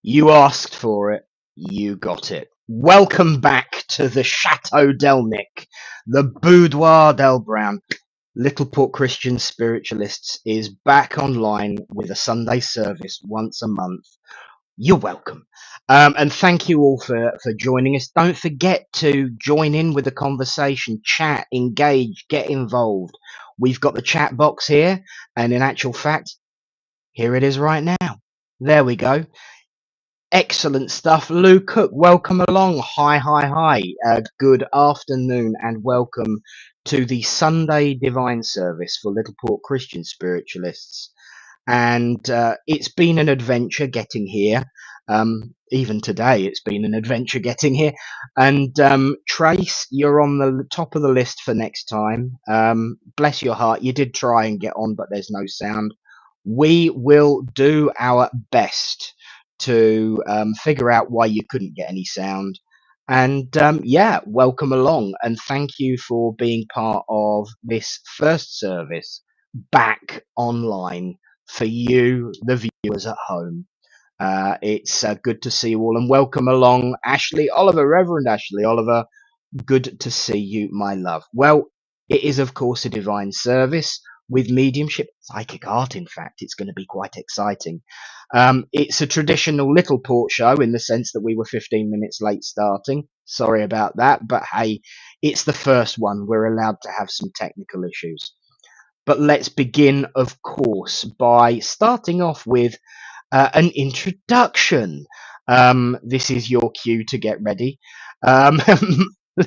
You asked for it, you got it. Welcome back to the Chateau del Nick, the Boudoir del Brown. Little Port Christian Spiritualists is back online with a Sunday service once a month. You're welcome. And thank you all for joining us. Don't forget to join in with the conversation, chat, engage, get involved. We've got the chat box here, and in actual fact, here it is right now. There we go. Excellent stuff. Lou Cook, welcome along. Hi. Good afternoon and welcome to the Sunday Divine Service for Little Port Christian Spiritualists. And it's been an adventure getting here. Even today, it's been an adventure getting here. And Trace, you're on the top of the list for next time. Bless your heart. You did try and get on, but there's no sound. We will do our best to figure out why you couldn't get any sound. And yeah, welcome along. And thank you for being part of this first service back online for you, the viewers at home. It's good to see you all and welcome along Ashley Oliver, Reverend Ashley Oliver. Good to see you, my love. Well, it is, of course, a divine service with mediumship, psychic art, in fact. It's going to be quite exciting. It's a traditional Little Port show in the sense that we were 15 minutes late starting. Sorry about that, but hey, it's the first one. We're allowed to have some technical issues. But let's begin, of course, by starting off with an introduction. This is your cue to get ready.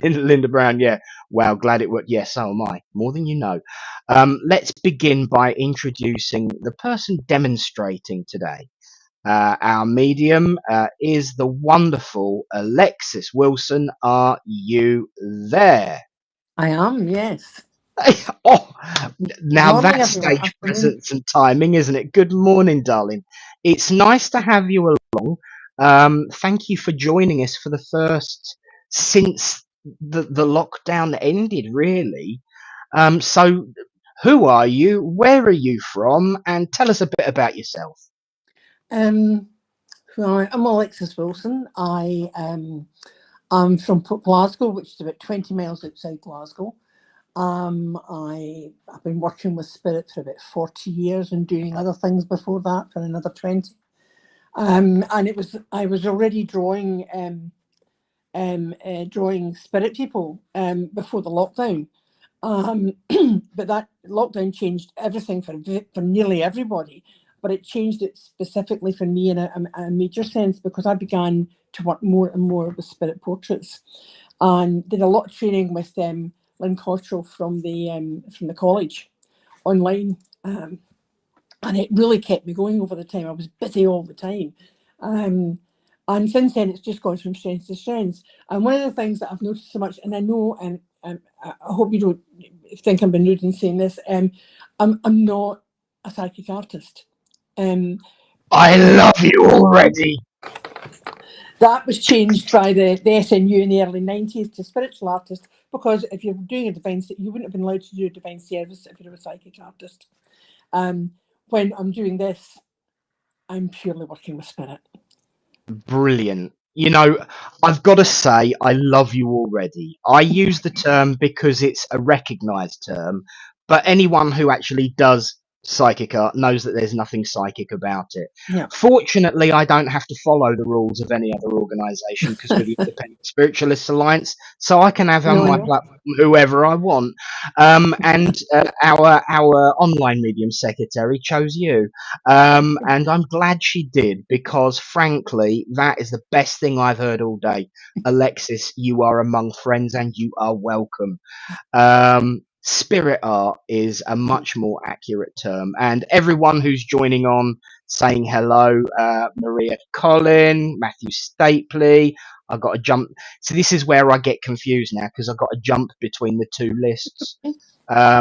Linda Brown, yeah. Wow, glad it worked. Yeah, so am I. More than you know. Let's begin by introducing the person demonstrating today. Our medium is the wonderful Alexis Wilson. Are you there? I am, yes. Oh, now Morning, that's everyone. stage presence and timing, isn't it? Good morning, darling. It's nice to have you along. Thank you for joining us for the first since the lockdown ended, really. So, who are you? Where are you from? And tell us a bit about yourself. I'm Alexis Wilson. I'm from Glasgow, which is about 20 miles outside Glasgow. I've been working with spirit for about 40 years and doing other things before that for another 20. And I was already drawing spirit people before the lockdown. But that lockdown changed everything for nearly everybody. But it changed it specifically for me in a major sense because I began to work more and more with spirit portraits, and did a lot of training with Lynn Cottrell from the college online, and it really kept me going over the time. I was busy all the time, and since then it's just gone from strength to strength. And one of the things that I've noticed so much, and I know, and I hope you don't think I'm being rude in saying this, I'm not a psychic artist. I love you already. That was changed by the SNU in the early 90s to spiritual artist, because if you're doing a divine, you wouldn't have been allowed to do a divine service if you're a psychic artist. When I'm doing this, I'm purely working with spirit. Brilliant. You know, I've got to say, I love you already. I use the term because it's a recognized term, but anyone who actually does psychic art knows that there's nothing psychic about it. Yeah. Fortunately, I don't have to follow the rules of any other organization because we're the Independent Spiritualist Alliance, so I can have on my platform whoever I want. And our online medium secretary chose you. And I'm glad she did, because frankly, that is the best thing I've heard all day. Alexis, you are among friends and you are welcome. Spirit art is a much more accurate term. And everyone who's joining on, saying hello, Maria Collin, Matthew Stapley. I've got to jump. So this is where I get confused now, because I've got to jump between the two lists.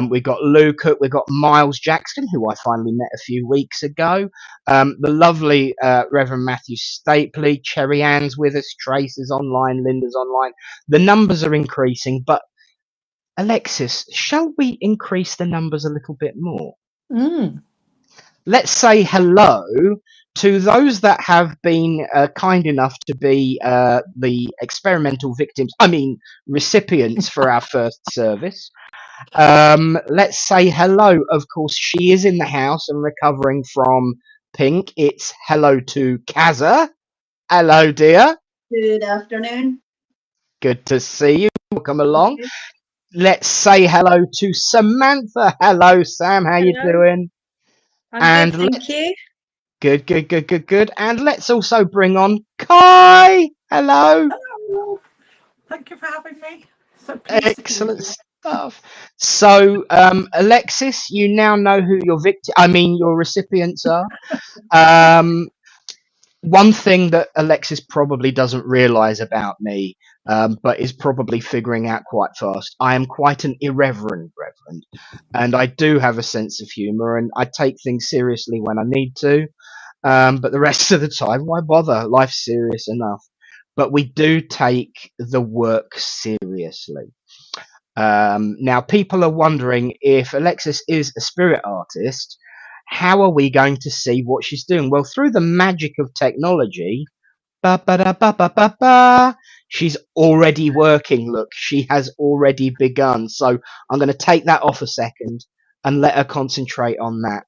We've got Lou Cook, we've got Miles Jackson, who I finally met a few weeks ago. The lovely Reverend Matthew Stapley, Cherry Ann's with us, Trace is online, Linda's online. The numbers are increasing, but Alexis, shall we increase the numbers a little bit more? Let's say hello To those that have been kind enough to be the experimental victims, I mean recipients for our first service, let's say hello. Of course, she is in the house and recovering from pink. It's hello to Kaza. Hello, dear. Good afternoon. Good to see you. Welcome along. Let's say hello to Samantha. Hello, Sam. How you Hello. doing? I'm And good, thank you. good, good, good, good, good. And let's also bring on Kai. Hello. Hello. Thank you for having me. So pleased to be Excellent here. stuff. So, Alexis, you now know who your recipients are. Um, One thing that Alexis probably doesn't realize about me, but is probably figuring out quite fast, I am quite an irreverent reverend, and I do have a sense of humor, and I take things seriously when I need to. But the rest of the time, why bother? Life's serious enough. But we do take the work seriously. Now, people are wondering if Alexis is a spirit artist, how are we going to see what she's doing? Well, through the magic of technology, ba ba da ba ba ba ba, she's already working. Look, she has already begun. So I'm going to take that off a second and let her concentrate on that.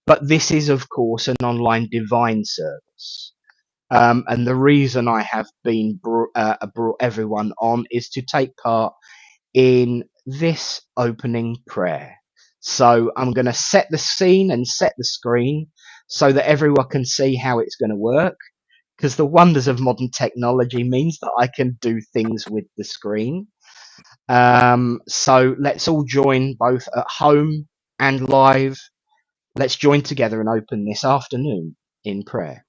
But this is, of course, an online divine service. And the reason I have brought everyone on is to take part in this opening prayer. So I'm going to set the scene and set the screen so that everyone can see how it's going to work. Because the wonders of modern technology means that I can do things with the screen. So let's all join both at home and live. Let's join together and open this afternoon in prayer.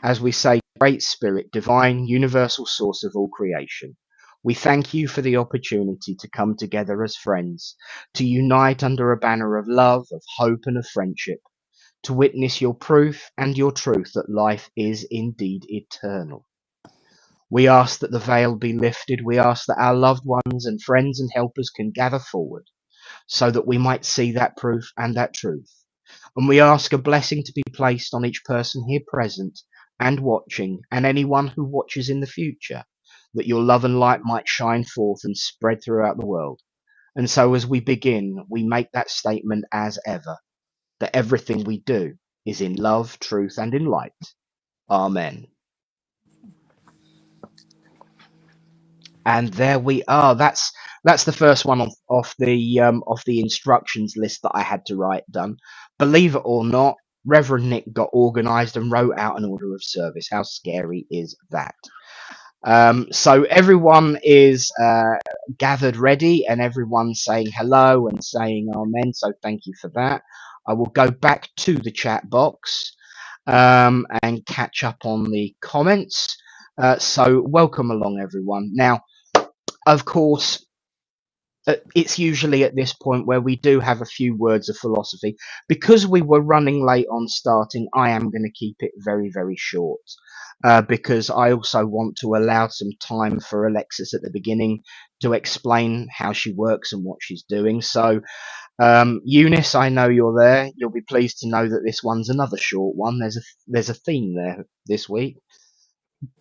As we say, Great Spirit, divine, universal source of all creation, we thank you for the opportunity to come together as friends, to unite under a banner of love, of hope, and of friendship, to witness your proof and your truth that life is indeed eternal. We ask that the veil be lifted. We ask that our loved ones and friends and helpers can gather forward so that we might see that proof and that truth. And we ask a blessing to be placed on each person here present and watching, and anyone who watches in the future, that your love and light might shine forth and spread throughout the world. And so as we begin, we make that statement as ever, that everything we do is in love, truth, and in light. Amen. And there we are. That's the first one off the instructions list that I had to write done. Believe it or not, Reverend Nick got organised and wrote out an order of service. How scary is that? So everyone is gathered ready, and everyone's saying hello and saying amen. So thank you for that. I will go back to the chat box and catch up on the comments. So welcome along, everyone. Now, of course, it's usually at this point where we do have a few words of philosophy. Because we were running late on starting, I am going to keep it very, very short. Because I also want to allow some time for Alexis at the beginning to explain how she works and what she's doing. So, Eunice, I know you're there. You'll be pleased to know that this one's another short one. There's a theme there this week.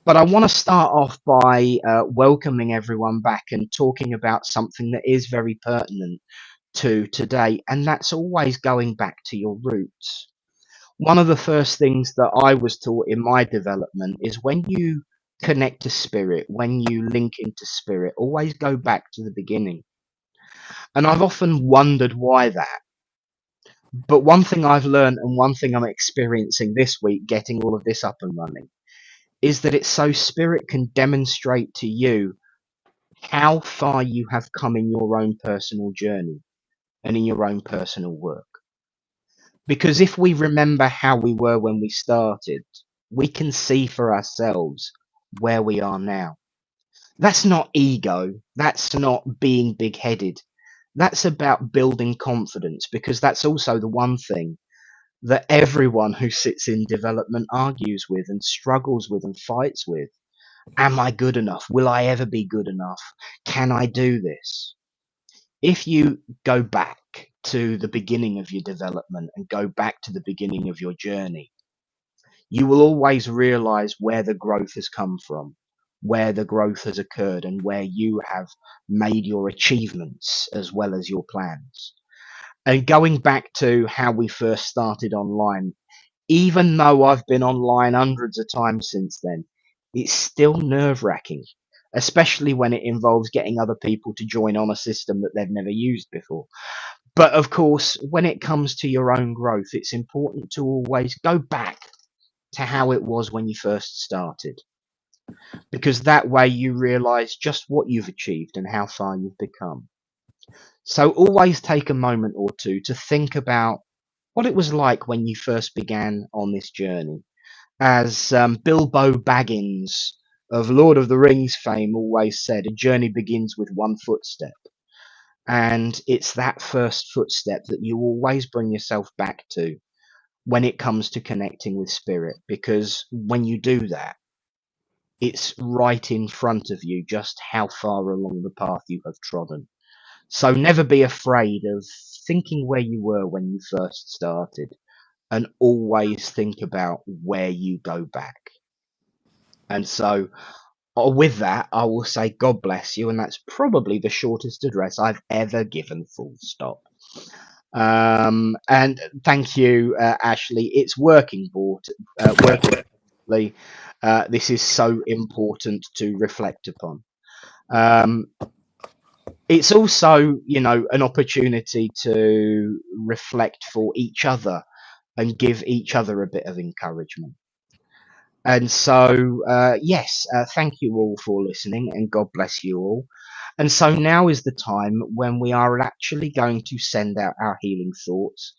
But I want to start off by welcoming everyone back and talking about something that is very pertinent to today, and that's always going back to your roots. One of the first things that I was taught in my development is when you connect to spirit, when you link into spirit, always go back to the beginning. And I've often wondered why that. But one thing I've learned and one thing I'm experiencing this week, getting all of this up and running, is that it's so spirit can demonstrate to you how far you have come in your own personal journey and in your own personal work. Because if we remember how we were when we started, we can see for ourselves where we are now. That's not ego. That's not being big headed. That's about building confidence, because that's also the one thing that everyone who sits in development argues with and struggles with and fights with. Am I good enough? Will I ever be good enough? Can I do this? If you go back to the beginning of your development and go back to the beginning of your journey, you will always realize where the growth has come from, where the growth has occurred, and where you have made your achievements as well as your plans. And going back to how we first started online, even though I've been online hundreds of times since then, it's still nerve-wracking, especially when it involves getting other people to join on a system that they've never used before. But of course, when it comes to your own growth, it's important to always go back to how it was when you first started, because that way you realize just what you've achieved and how far you've become. So always take a moment or two to think about what it was like when you first began on this journey. As Bilbo Baggins of Lord of the Rings fame always said, a journey begins with one footstep. And it's that first footstep that you always bring yourself back to when it comes to connecting with spirit, because when you do that, it's right in front of you just how far along the path you have trodden. So never be afraid of thinking where you were when you first started, and always think about where you go back. And so with that, I will say God bless you, and that's probably the shortest address I've ever given, full stop. And thank you, Ashley. It's working, working. This is so important to reflect upon. It's also, an opportunity to reflect for each other and give each other a bit of encouragement. And so, yes, thank you all for listening, and God bless you all. And so now is the time when we are actually going to send out our healing thoughts,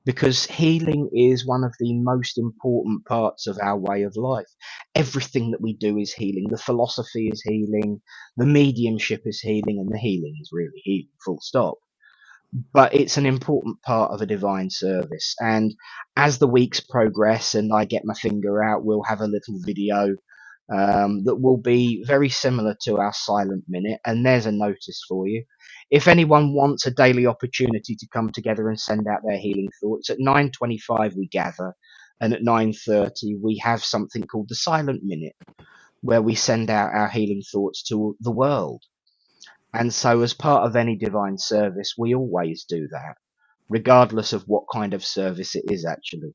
because healing is one of the most important parts of our way of life. Everything that we do is healing. The philosophy is healing, the mediumship is healing, and the healing is really healing, full stop. But it's an important part of a divine service. And as the weeks progress and I get my finger out, we'll have a little video that will be very similar to our silent minute. And there's a notice for you. If anyone wants a daily opportunity to come together and send out their healing thoughts, at 9:25 we gather, and at 9:30 we have something called the silent minute, where we send out our healing thoughts to the world. And so, as part of any divine service, we always do that, regardless of what kind of service it is, actually.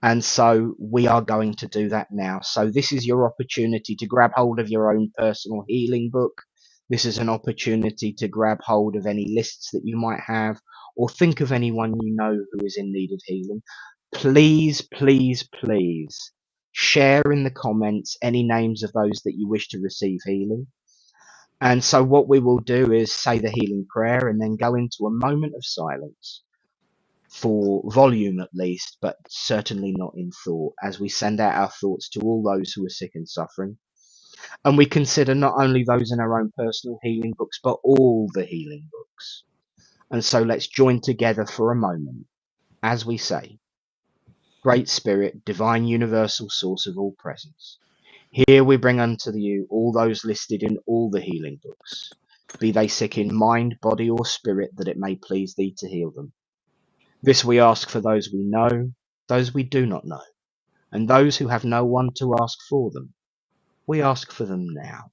And so, we are going to do that now. So, this is your opportunity to grab hold of your own personal healing book. This is an opportunity to grab hold of any lists that you might have, or think of anyone you know who is in need of healing. Please, please, please share in the comments any names of those that you wish to receive healing. And so what we will do is say the healing prayer and then go into a moment of silence, for volume at least, but certainly not in thought, as we send out our thoughts to all those who are sick and suffering. And we consider not only those in our own personal healing books, but all the healing books. And so let's join together for a moment as we say, Great Spirit, divine universal source of all presence, here we bring unto you all those listed in all the healing books, be they sick in mind, body, or spirit, that it may please thee to heal them. This we ask for those we know, those we do not know, and those who have no one to ask for them. We ask for them now.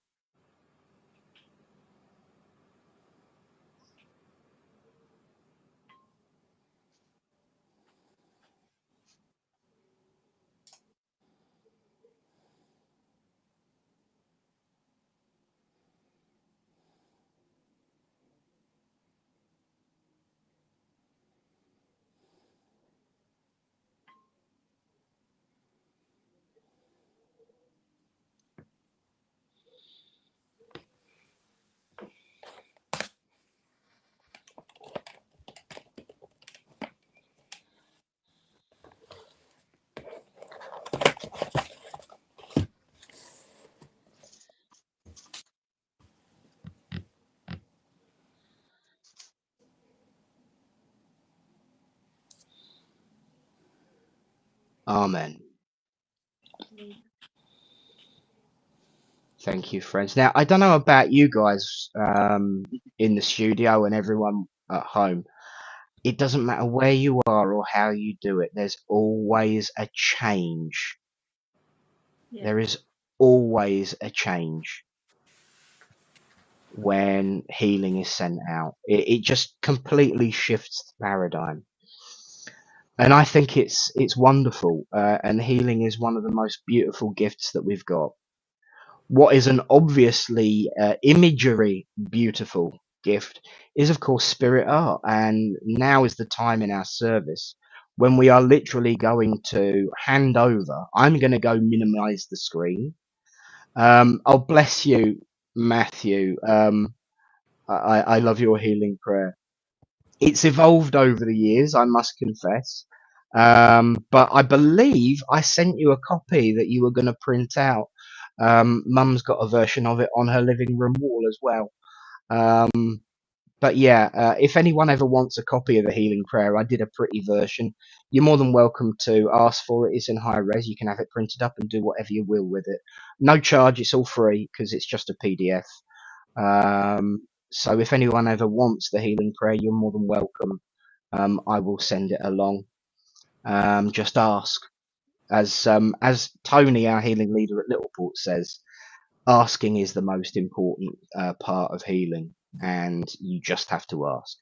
Amen. Thank you, friends. Now, I don't know about you guys in the studio and everyone at home. it doesn't matter where you are or how you do it. There's always a change. Yeah. There is always a change when healing is sent out. It just completely shifts the paradigm. And I think it's wonderful. And healing is one of the most beautiful gifts that we've got. What is an obviously imagery beautiful gift is, of course, spirit art. And now is the time in our service when we are literally going to hand over. I'm going to go minimize the screen. Oh, bless you, Matthew. I love your healing prayer. It's evolved over the years, I must confess. But I believe I sent you a copy that you were going to print out. Mum's got a version of it on her living room wall as well. But yeah, if anyone ever wants a copy of the Healing Prayer, I did a pretty version. You're more than welcome to ask for it. It's in high res. You can have it printed up and do whatever you will with it. No charge. It's all free because it's just a PDF. So if anyone ever wants the Healing Prayer, you're more than welcome. I will send it along. Just ask. As Tony, our healing leader at Littleport, says, asking is the most important part of healing, and you just have to ask.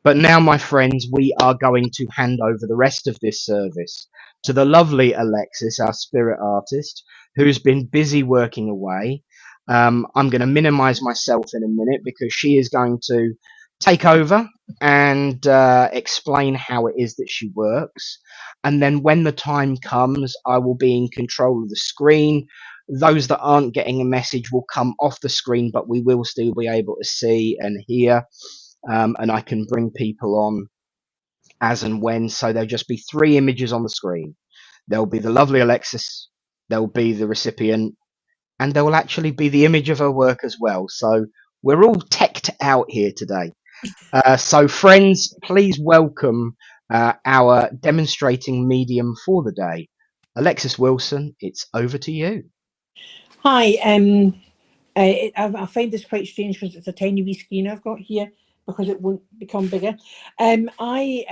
But now, my friends, we are going to hand over the rest of this service to the lovely Alexis, our spirit artist, who's been busy working away. I'm going to minimize myself in a minute because she is going to take over and explain how it is that she works. And then when the time comes, I will be in control of the screen. Those that aren't getting a message will come off the screen, but we will still be able to see and hear. And I can bring people on as and when. So there'll just be 3 images on the screen. There'll be the lovely Alexis, there'll be the recipient, and there will actually be the image of her work as well. So we're all teched out here today. So friends, please welcome our demonstrating medium for the day, Alexis Wilson. It's over to you. Hi, I find this quite strange because it's a tiny wee screen I've got here because it won't become bigger. I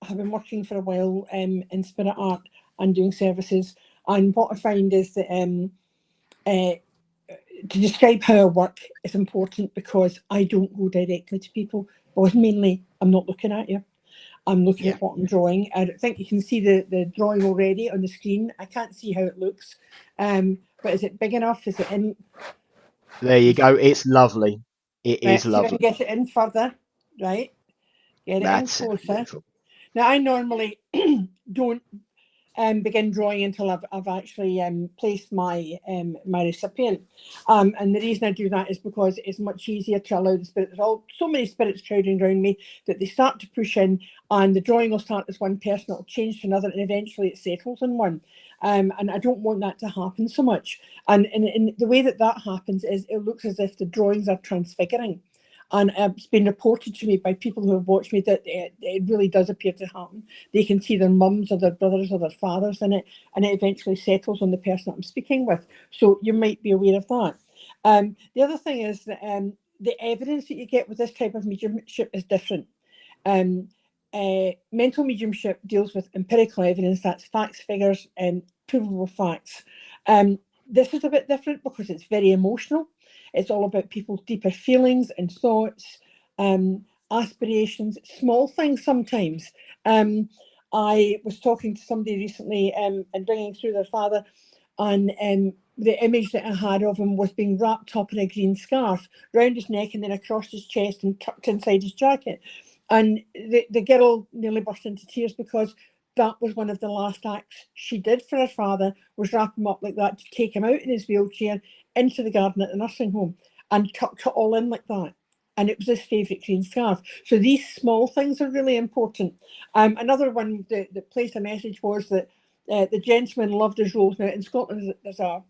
have been working for a while in spirit art and doing services, and what I find is that to describe how I work is important because I don't go directly to people, because mainly I'm not looking at you. I'm looking at what I'm drawing. I think you can see the drawing already on the screen. I can't see how it looks. But is it big enough? Is it in? There you go. It's lovely. It Right, is see if I lovely. can get it in further. Right, get it in That's it. closer. Beautiful. Now, I normally don't begin drawing until I've actually placed my my recipient. And the reason I do that is because it's much easier to allow the spirits. There's so many spirits crowding around me that they start to push in, and the drawing will start as one person, it'll change to another, and eventually it settles on one. And I don't want that to happen so much. And in the way that happens is it looks as if the drawings are transfiguring. And it's been reported to me by people who have watched me that it really does appear to happen. They can see their mums or their brothers or their fathers in it, and it eventually settles on the person that I'm speaking with. So you might be aware of that. The other thing is that the evidence that you get with this type of mediumship is different. Mental mediumship deals with empirical evidence, that's facts, figures, and provable facts. This is a bit different because it's very emotional. It's all about people's deeper feelings and thoughts, aspirations, small things sometimes. I was talking to somebody recently and bringing through their father, and the image that I had of him was being wrapped up in a green scarf round his neck and then across his chest and tucked inside his jacket. And the girl nearly burst into tears because that was one of the last acts she did for her father, was wrap him up like that to take him out in his wheelchair into the garden at the nursing home and tuck it all in like that. And it was his favourite green scarf. So these small things are really important. Another one that placed a message was that the gentleman loved his rolls. Now in Scotland there's a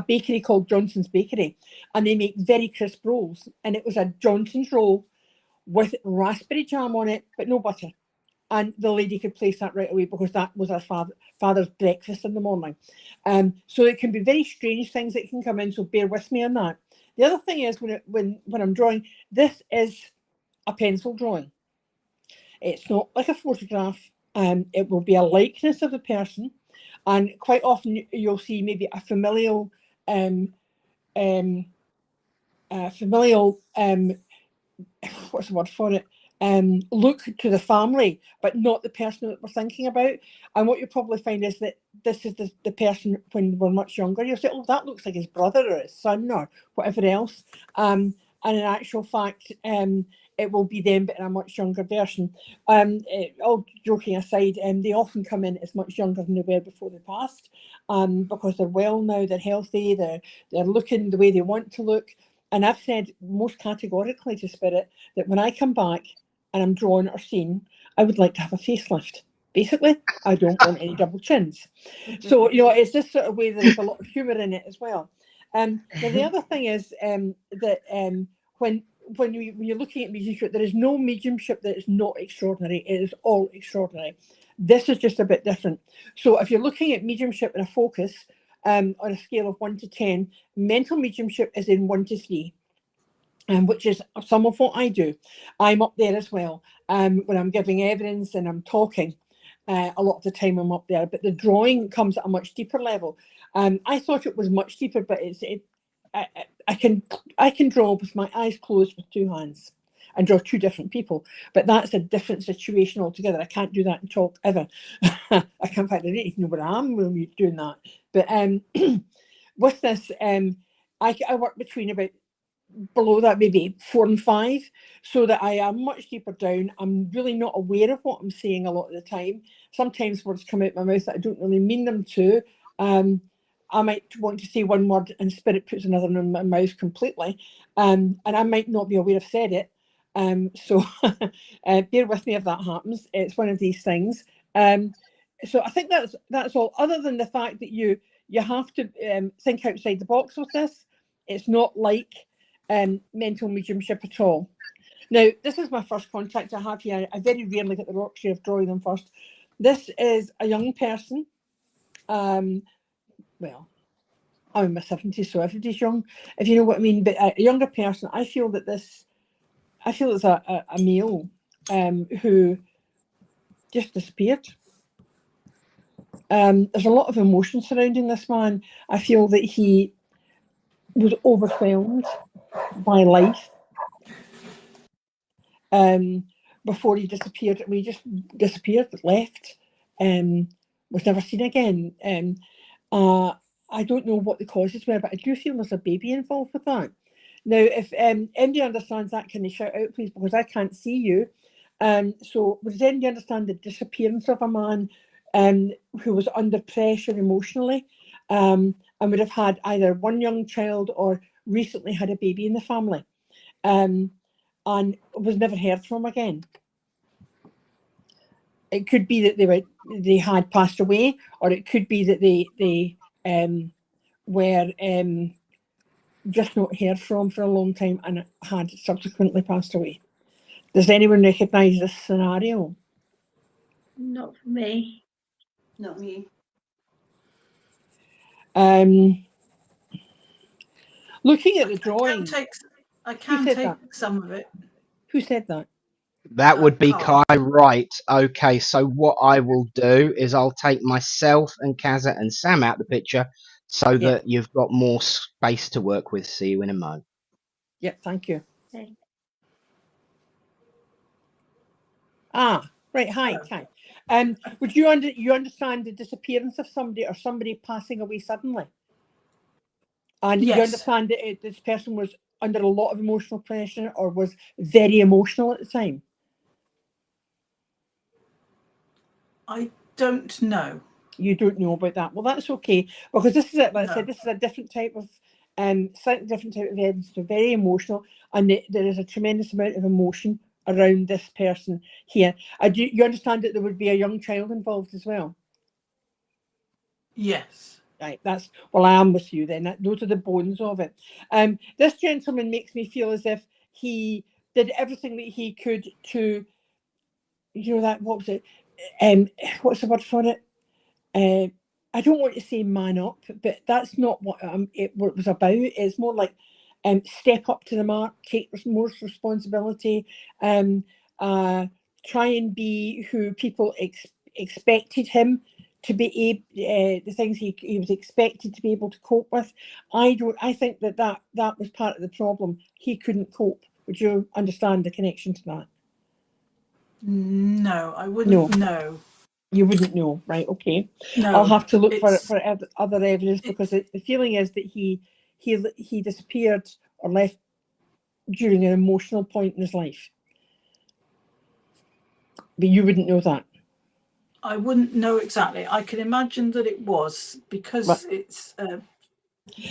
bakery called Johnson's Bakery, and they make very crisp rolls. And it was a Johnson's roll with raspberry jam on it, but no butter. And the lady could place that right away because that was her father's breakfast in the morning. So it can be very strange things that can come in, so bear with me on that. The other thing is when I'm drawing, this is a pencil drawing. It's not like a photograph. It will be a likeness of the person, and quite often you'll see maybe a familial what's the word for it? Look to the family, but not the person that we're thinking about. And what you'll probably find is that this is the person when we're much younger. You'll say, oh, that looks like his brother or his son or whatever else. And in actual fact, it will be them, but in a much younger version. All joking aside, they often come in as much younger than they were before they passed, because they're well now, they're healthy, they're looking the way they want to look. And I've said most categorically to Spirit that when I come back and I'm drawn or seen, I would like to have a facelift. Basically, I don't want any double chins. So, it's this sort of way that there's a lot of humour in it as well. Now, the other thing is that when you're looking at mediumship, there is no mediumship that is not extraordinary. It is all extraordinary. This is just a bit different. So if you're looking at mediumship in a focus, on a scale of 1 to 10, mental mediumship is in 1 to 3, which is some of what I do. I'm up there as well. When I'm giving evidence and I'm talking, a lot of the time I'm up there, but the drawing comes at a much deeper level. I thought it was much deeper, but I can draw with my eyes closed with 2 hands and draw 2 different people, but that's a different situation altogether. I can't do that and talk ever. I can't find I don't even know where I am when we're doing that. But with this, I work between about below that, maybe 4 and 5, so that I am much deeper down. I'm really not aware of what I'm saying a lot of the time. Sometimes words come out my mouth that I don't really mean them to. I might want to say one word and Spirit puts another in my mouth completely, and I might not be aware I've said it. So bear with me if that happens. It's one of these things. So I think that's all. Other than the fact that you have to think outside the box with this. It's not like mental mediumship at all. Now, this is my first contact I have here. I very rarely get the luxury of drawing them first. This is a young person. Well, I'm in my 70s, so everybody's young, if you know what I mean. But a younger person, I feel it's a male who just disappeared. There's a lot of emotion surrounding this man. I feel that he was overwhelmed by life before he disappeared. He just disappeared, left, was never seen again. I don't know what the causes were, but I do feel there's a baby involved with that. Now, if anybody understands that, can they shout out, please? Because I can't see you. So does anybody understand the disappearance of a man who was under pressure emotionally and would have had either one young child or recently had a baby in the family and was never heard from again? It could be that they had passed away, or it could be that they were just not heard from for a long time and had subsequently passed away. Does anyone recognise this scenario? Not for me. Not me. Looking at the drawing, I can take some of it. Who said that? That would be Kai, right? Okay, so what I will do is I'll take myself and Kaza and Sam out the picture so that you've got more space to work with. See you in a moment. Yep, thank you. Okay. Right. Hi, Kai. Would you understand the disappearance of somebody or somebody passing away suddenly? And yes. You understand that this person was under a lot of emotional pressure or was very emotional at the time? I don't know. You don't know about that. Well, that's okay, because this is it. Like I said, this is a different type of slightly different type of evidence. So very emotional, and there is a tremendous amount of emotion around this person here. You understand that there would be a young child involved as well? Yes. Right, I am with you then. Those are the bones of it. This gentleman makes me feel as if he did everything that he could to, what was it? What's the word for it? I don't want to say man up, but that's not what it was about. It's more like step up to the mark, take more responsibility, try and be who people expected him to be, the things he was expected to be able to cope with. I think that was part of the problem. He couldn't cope. Would you understand the connection to that? No, I wouldn't know. You wouldn't know, right? Okay. No, I'll have to look for other evidence, because the feeling is that he disappeared or left during an emotional point in his life. But you wouldn't know that. I wouldn't know exactly. I can imagine that it was, because it's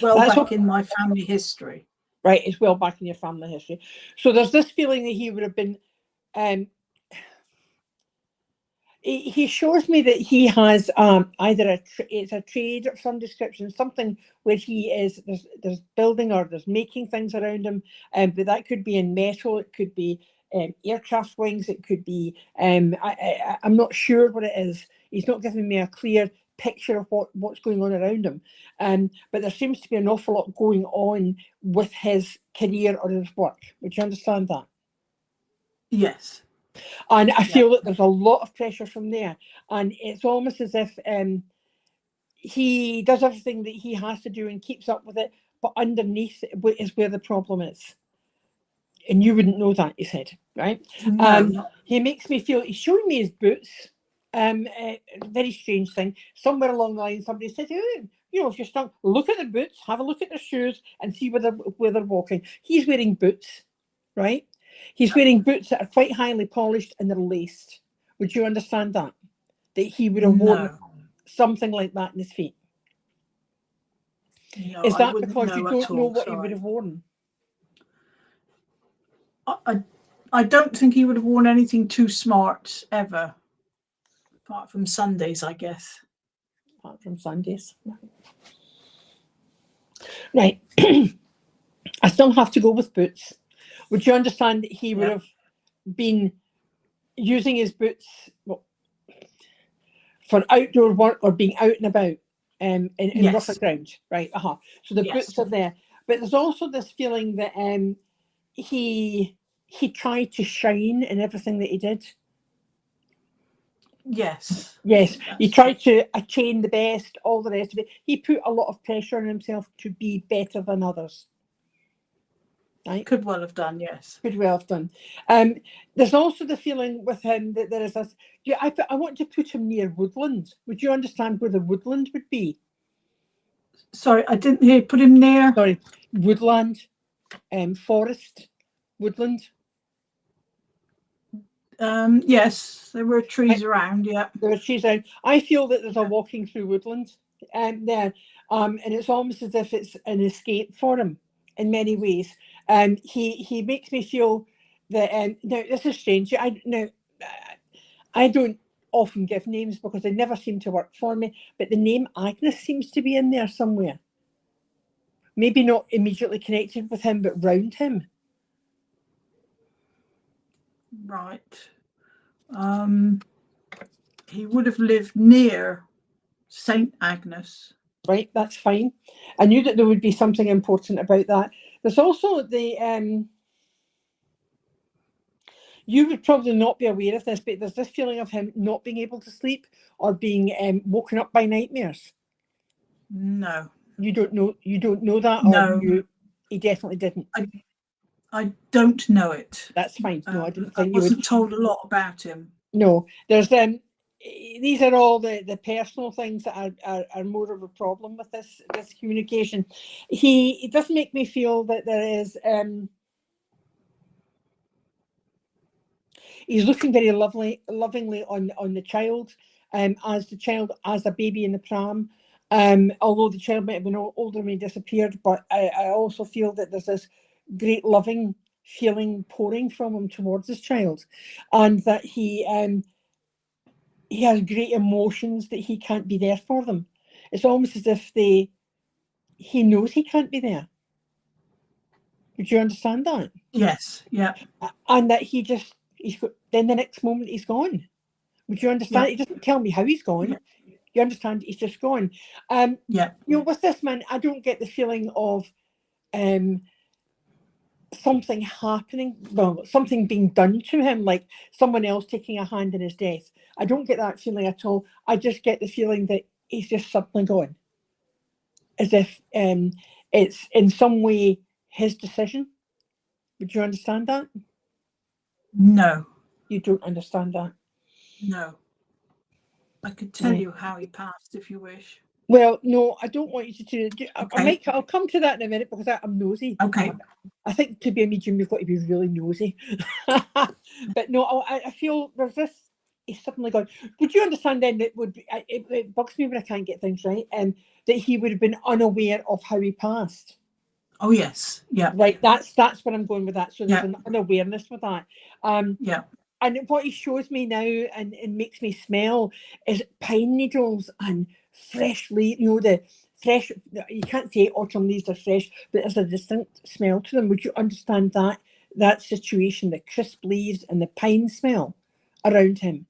back in my family history. Right, it's well back in your family history. So there's this feeling that he would have been. He shows me that he has either it's a trade of some description, something where he is there's building or there's making things around him, but that could be in metal, it could be aircraft wings, it could be I'm not sure what it is. He's not giving me a clear picture of what's going on around him, but there seems to be an awful lot going on with his career or his work. Would you understand that? Yes. And I feel that there's a lot of pressure from there, and it's almost as if he does everything that he has to do and keeps up with it, but underneath is where the problem is. And you wouldn't know that, you said, right? No. He makes me feel, he's showing me his boots. A very strange thing. Somewhere along the line, somebody said, oh, if you're stuck, look at the boots, have a look at their shoes and see where they're walking. He's wearing boots, right? He's wearing boots that are quite highly polished and they're laced. Would you understand that? That he would have worn something like that in his feet? No, is that because you don't know what he would have worn? I don't think he would have worn anything too smart ever, apart from Sundays, I guess. Apart from Sundays. Right. I still have to go with boots. Would you understand that he would have been using his boots for outdoor work or being out and about in rougher ground? Right. So the boots are there. But there's also this feeling that he tried to shine in everything that he did. Yes. He tried to attain the best, all the rest of it. He put a lot of pressure on himself to be better than others. Right? Could well have done, yes. Could well have done. There's also the feeling with him that there is this. I want to put him near woodland. Would you understand where the woodland would be? Sorry, I didn't hear. Put him near. Sorry, woodland, forest, woodland. Yes, there were trees around. Yeah, there were trees around. I feel that there's a walking through woodland there, and it's almost as if it's an escape for him in many ways. He makes me feel that now this is strange. I don't often give names because they never seem to work for me, but the name Agnes seems to be in there somewhere. Maybe not immediately connected with him, but round him. Right. He would have lived near St. Agnes. Right, that's fine. I knew that there would be something important about that. There's also the you would probably not be aware of this, but there's this feeling of him not being able to sleep or being woken up by nightmares. No. You don't know that? No. Or he definitely didn't? I don't know it. That's fine. No, I didn't think I wasn't told a lot about him. No, there's these are all the personal things that are more of a problem with this communication. It does make me feel that there is he's looking very lovingly on the child, as a baby in the pram. Although the child might have been older when he disappeared, but I also feel that there's this great loving feeling pouring from him towards his child, and that he has great emotions that he can't be there for them. It's almost as if he knows he can't be there. Would you understand that? Yes, yeah. And that then the next moment he's gone. Would you understand? Yeah. He doesn't tell me how he's gone. Yeah. You understand? He's just gone. Yeah. With this man, I don't get the feeling of something happening, well, something being done to him, like someone else taking a hand in his death. I don't get that feeling at all. I just get the feeling that he's just suddenly gone, as if it's in some way his decision. Would you understand that? No. You don't understand that? No. I could tell you how he passed if you wish. Well, no, I don't want you to do. Okay. I'll come to that in a minute because I'm nosy. Okay. I think to be a medium, you've got to be really nosy. But no, I feel there's this. He's suddenly gone. Would you understand then that would be, it bugs me when I can't get things right, and that he would have been unaware of how he passed. Oh yes, yeah. Right, that's where I'm going with that. So there's Yeah. an unawareness with that. Yeah. And what he shows me now and makes me smell is pine needles and fresh leaves. You know, the fresh, you can't say autumn leaves are fresh, but there's a distinct smell to them. Would you understand that situation, the crisp leaves and the pine smell around him?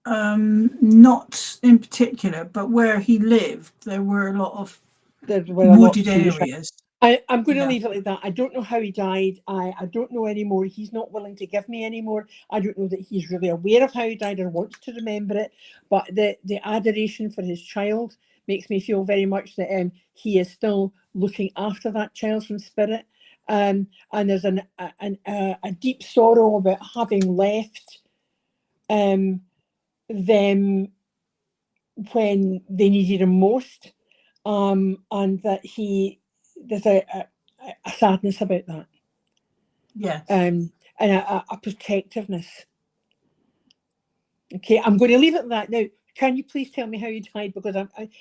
Not in particular, but where he lived, there were a lot of wooded areas. I'm going to leave it like that. I don't know how he died. I don't know anymore. He's not willing to give me anymore. I don't know that he's really aware of how he died or wants to remember it. But the adoration for his child makes me feel very much that he is still looking after that child from spirit. And there's a deep sorrow about having left them when they needed him most. And that there's a sadness about that. Yes. And a protectiveness. Okay, I'm going to leave it at that. Now, can you please tell me how you died? Because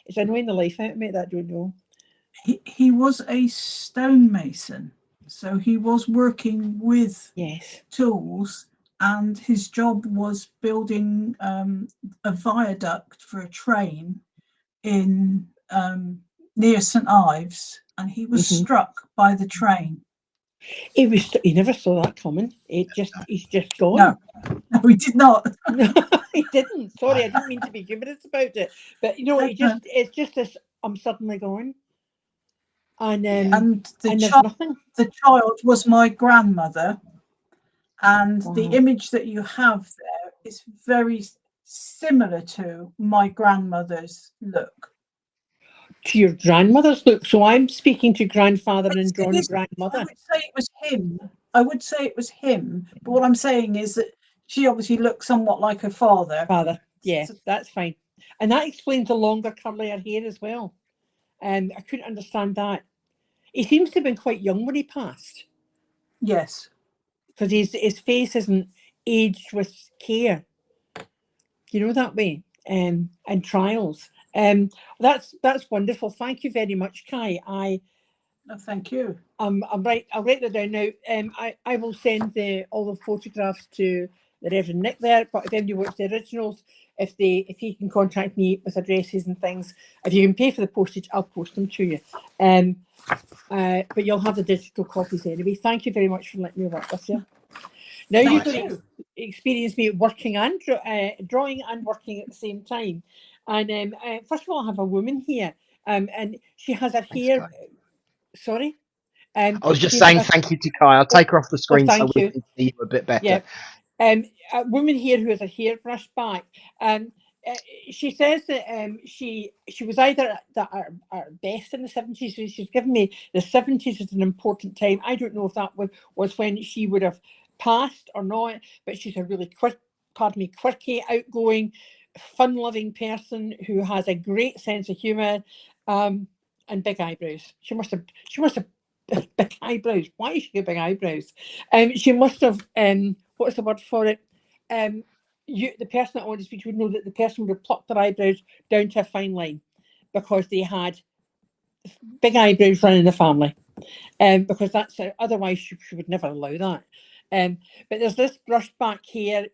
it's annoying the life out of me that I don't know. He was a stonemason, so he was working with tools, and his job was building a viaduct for a train in near St Ives, and he was struck by the train. He never saw that coming. He's just gone. No, he did not. No, he didn't. Sorry, I didn't mean to be humorous about it, but you know, it's just this. I'm suddenly gone, and there's nothing. The child was my grandmother, and the image that you have there is very similar to my grandmother's look. To your grandmother's look. So I'm speaking to grandfather and drawn grandmother. I would say it was him. But what I'm saying is that she obviously looked somewhat like her father. Yeah, that's fine. And that explains the longer curlier hair as well. I couldn't understand that. He seems to have been quite young when he passed. Yes. Because his face isn't aged with care. You know, that way. And trials. That's wonderful. Thank you very much, Kai. Thank you. I'll write that down now. I will send all the photographs to the Reverend Nick there. But if anybody wants the originals, if he can contact me with addresses and things, if you can pay for the postage, I'll post them to you. But you'll have the digital copies anyway. Thank you very much for letting me work with you. Now you're going to experience me working and drawing and working at the same time. And first of all, I have a woman here, and she has her hair. Sorry. I was just saying thank you to Kai. I'll take her off the screen so we can see you a bit better. Yeah. A woman here who has her hair brushed back. She says that she was either at her best in the 70s. So she's given me the 70s as an important time. I don't know if that was when she would have passed or not, but she's a really quirky, outgoing, fun-loving person who has a great sense of humour and big eyebrows. She must have big eyebrows. Why does she get big eyebrows? She must have what's the word for it? The person that I want to speak to would know that the person would have plucked their eyebrows down to a fine line because they had big eyebrows running the family. Because that's otherwise she would never allow that. But there's this brushed back hair,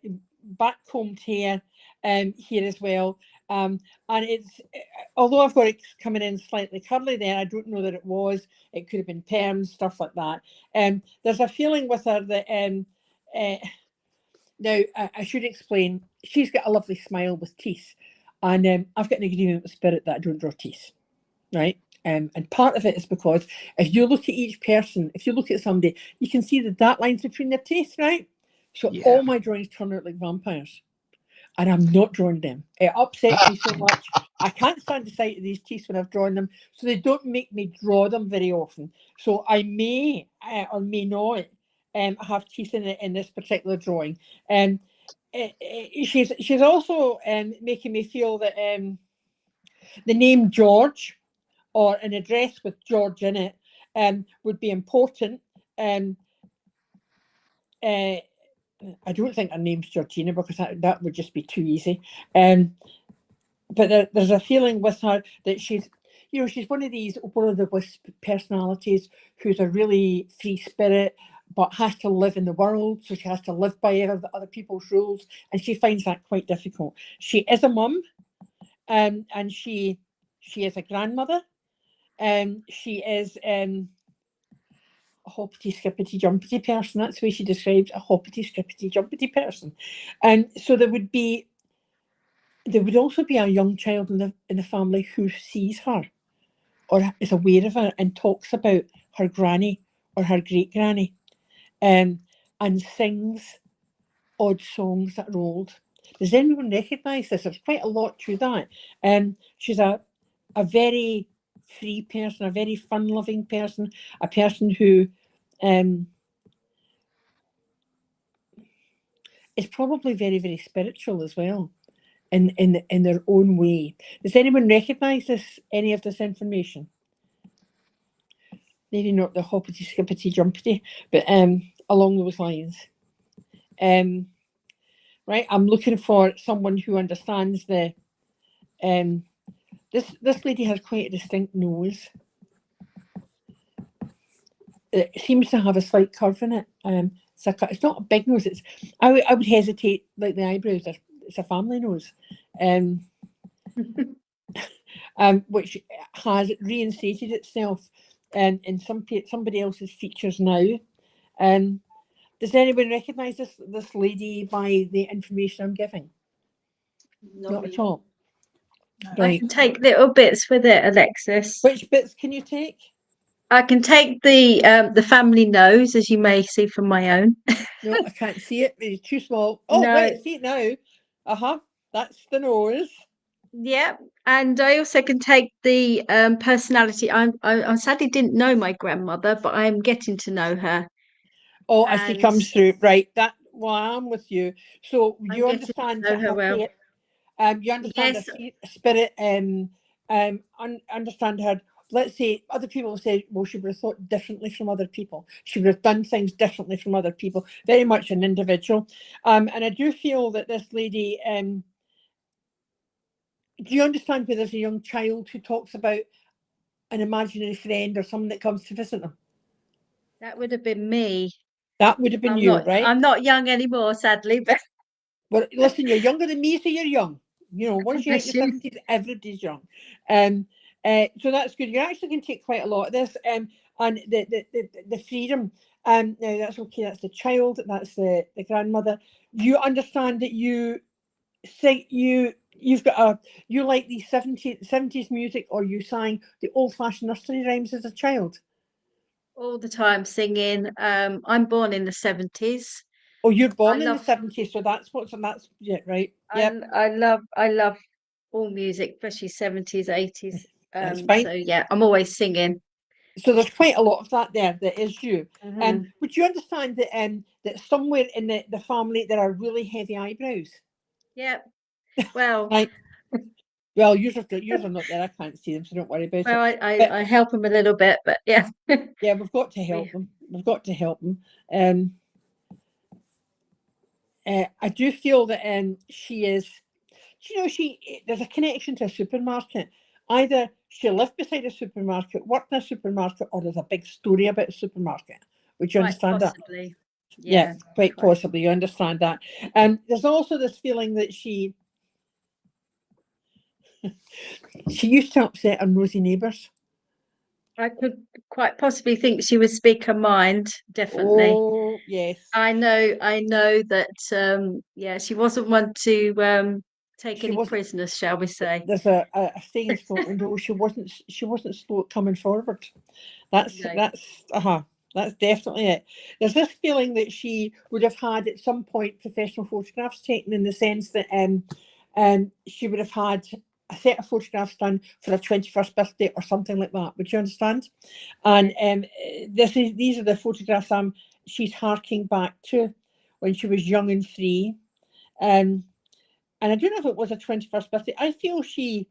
back combed hair here as well. And it's, although I've got it coming in slightly curly there, I don't know that it was. It could have been perms, stuff like that. There's a feeling with her that now I should explain. She's got a lovely smile with teeth, and I've got an agreement with spirit that I don't draw teeth, right? And part of it is because if you look at each person, if you look at somebody, you can see the dark lines between their teeth, right? So Yeah. all my drawings turn out like vampires. And I'm not drawing them. It upsets me so much. I can't stand the sight of these teeth when I've drawn them, so they don't make me draw them very often. So I may or may not have teeth in this particular drawing. She's also making me feel that the name George or an address with George in it would be important. I don't think her name's Georgina, because that would just be too easy. But there's a feeling with her that she's one of these will-o'-the-wisp personalities who's a really free spirit, but has to live in the world, so she has to live by other people's rules, and she finds that quite difficult. She is a mum, and she is a grandmother, and she is a hoppity skippity jumpity person. That's the way she describes a hoppity skippity jumpity person. And so there would also be a young child in the family who sees her or is aware of her and talks about her granny or her great granny, and sings odd songs that are old. Does anyone recognise this? There's quite a lot to that. She's a very free person, a very fun-loving person, a person who is probably very, very spiritual as well, in their own way. Does anyone recognise any of this information? Maybe not the hoppity skippity jumpity, but along those lines. Right, I'm looking for someone who understands the. This lady has quite a distinct nose. It seems to have a slight curve in it. It's not a big nose. I would hesitate, like the eyebrows. It's a family nose, which has reinstated itself in somebody else's features now. Does anyone recognise this lady by the information I'm giving? Not at all. I Right. can take little bits with it, Alexis. Which bits can you take? I can take the family nose, as you may see from my own. No, I can't see it. It's too small. Oh, No. right, I see it now. That's the nose. Yeah, and I also can take the personality. I sadly didn't know my grandmother, but I'm getting to know her. Oh, as she comes through, right? I'm with you. So I'm you getting to understand know that her well. you understand Yes. her spirit, understand her. Let's say other people have said, well, she would have thought differently from other people. She would have done things differently from other people. Very much an individual. And I do feel that this lady. Do you understand where there's a young child who talks about an imaginary friend or someone that comes to visit them? That would have been me. That would have been you, right? I'm not young anymore, sadly, but Well, listen, you're younger than me, so you're young. Once you hit your 70s, everybody's young. So that's good. You actually can take quite a lot of this. And the freedom. Now that's okay. That's the child. That's the grandmother. You understand that you say you've got you like the 70s music, or you sang the old-fashioned nursery rhymes as a child. all the time singing. I'm born in the 70s. Oh, you're born in the 70s, so that's yeah, right. Yeah. I love all music, especially 70s, 80s. That's fine. So yeah, I'm always singing. So there's quite a lot of that there that is you. Mhm. Would you understand that that somewhere in the family there are really heavy eyebrows? Yeah. Well, Right. Well, yours are not there. I can't see them, so don't worry about well, it. I help them a little bit, but yeah. Yeah, we've got to help them. We've got to help them. I do feel that she is. There's a connection to a supermarket. Either she lived beside a supermarket, worked in a supermarket, or there's a big story about a supermarket. Would you understand that? Yeah, quite possibly. You understand that. There's also this feeling that she used to upset her nosy neighbours. I could quite possibly think she would speak her mind, definitely. Oh, yes. I know that yeah, she wasn't one to take any prisoners, shall we say? There's a saying in Scotland, oh, she wasn't slow at coming forward. That's definitely it. There's this feeling that she would have had at some point professional photographs taken, in the sense that she would have had a set of photographs done for her 21st birthday or something like that. Would you understand? And these are the photographs she's harking back to when she was young and free. And I don't know if it was her 21st birthday. I feel she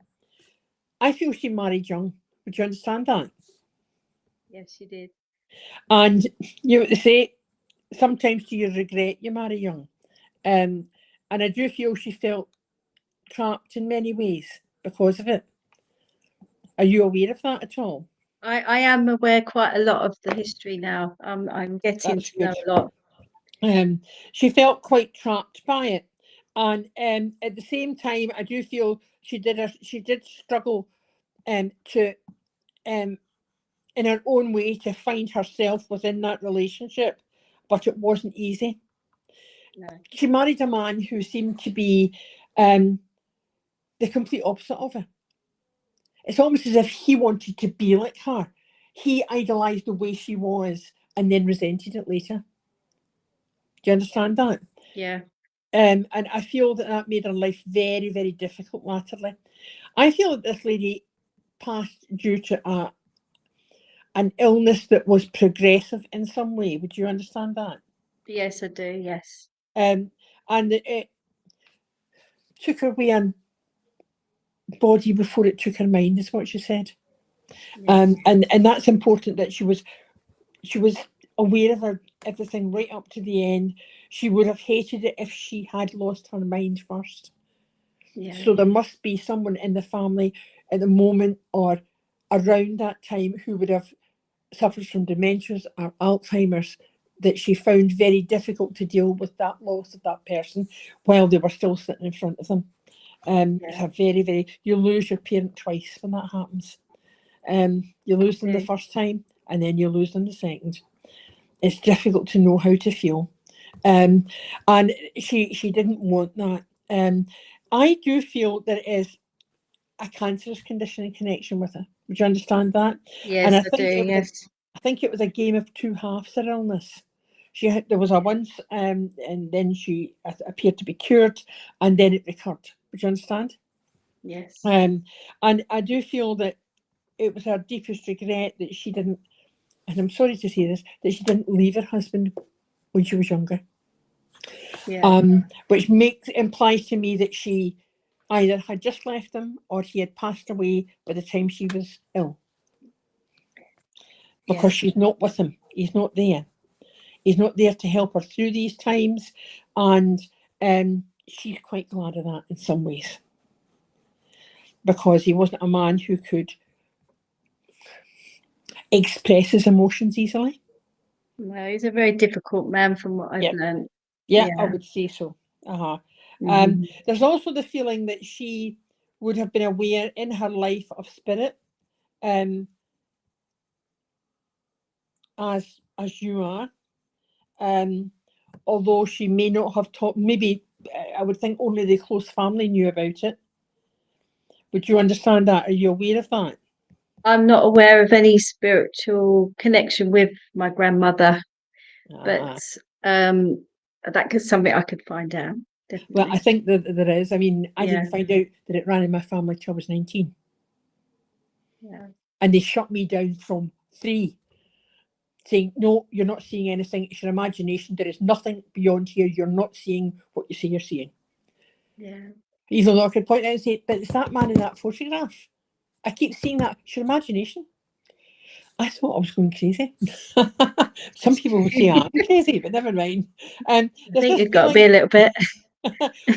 married young. Would you understand that? Yes, she did. And you know what they say, sometimes do you regret you marry young? And I do feel she felt trapped in many ways because of it. Are you aware of that at all? I am aware quite a lot of the history now. I'm getting to know a lot. She felt quite trapped by it, and at the same time, I do feel she did struggle to in her own way to find herself within that relationship, but it wasn't easy. No. She married a man who seemed to be the complete opposite of her. It's almost as if he wanted to be like her. He idolized the way she was and then resented it later. Do you understand that? Yeah. And I feel that made her life very, very difficult latterly. I feel that this lady passed due to an illness that was progressive in some way. Would you understand that? Yes, I do. Yes. And it took her away on body before it took her mind, is what she said. Yes. And that's important, that she was aware of everything right up to the end. She would have hated it if she had lost her mind first. Yeah. So there must be someone in the family at the moment or around that time who would have suffered from dementias or Alzheimer's, that she found very difficult to deal with that loss of that person while they were still sitting in front of them. It's a very, very, you lose your parent twice when that happens. You lose them the first time and then you lose them the second. It's difficult to know how to feel. And she didn't want that. I do feel there is a cancerous condition in connection with her. Would you understand that? Yes, and I think it was a game of two halves, her illness. There was a once, and then she appeared to be cured, and then it recurred. Would you understand? Yes. And I do feel that it was her deepest regret that she didn't, and I'm sorry to say this, that she didn't leave her husband when she was younger. Yeah. Which implies to me that she either had just left him or he had passed away by the time she was ill. Because she's not with him. He's not there. He's not there to help her through these times. And she's quite glad of that in some ways. Because he wasn't a man who could express his emotions easily. No, he's a very difficult man from what I've learned. Yeah, I would say so. There's also the feeling that she would have been aware in her life of spirit, as you are, although she may not have taught. Maybe I would think only the close family knew about it. Would you understand that? Are you aware of that? I'm not aware of any spiritual connection with my grandmother, but that is something I could find out. Definitely. Well, I think that there is. I mean, I didn't find out that it ran in my family till I was 19. Yeah. And they shut me down from 3, saying, no, you're not seeing anything. It's your imagination. There is nothing beyond here. You're not seeing what you say you're seeing. Yeah. Even though I could point out and say, but it's that man in that photograph. I keep seeing that. It's your imagination. I thought I was going crazy. Some people would say I'm crazy, but never mind. I think you've got to be a little bit.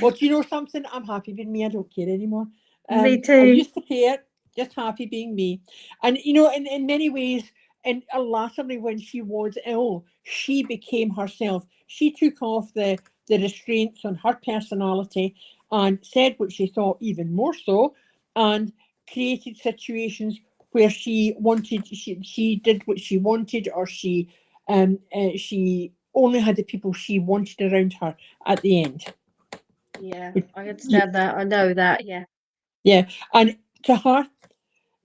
Well, do you know something? I'm happy being me. I don't care anymore. Me too. I used to care, just happy being me. And, you know, in many ways, and latterly when she was ill, she became herself. She took off the restraints on her personality and said what she thought even more so, and created situations where she did what she wanted, or she only had the people she wanted around her at the end. Yeah, I understand that. I know that. Yeah. Yeah, and to her,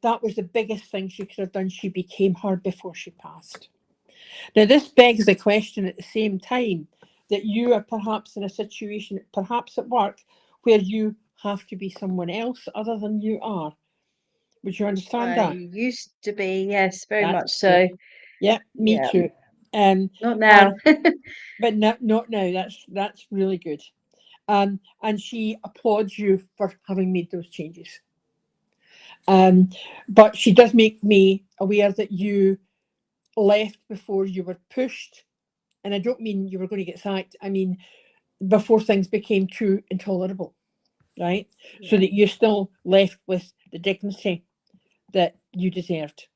that was the biggest thing she could have done. She became her before she passed. Now, this begs the question at the same time that you are perhaps in a situation, perhaps at work, where you have to be someone else other than you are. Would you understand I that? used to be, yes, very That's much so. Yeah, me Yeah. too. Not now. But not now. That's really good. And she applauds you for having made those changes. But she does make me aware that you left before you were pushed, and I don't mean you were going to get sacked. I mean before things became too intolerable, right? So Yeah. that you still left with the dignity that you deserved.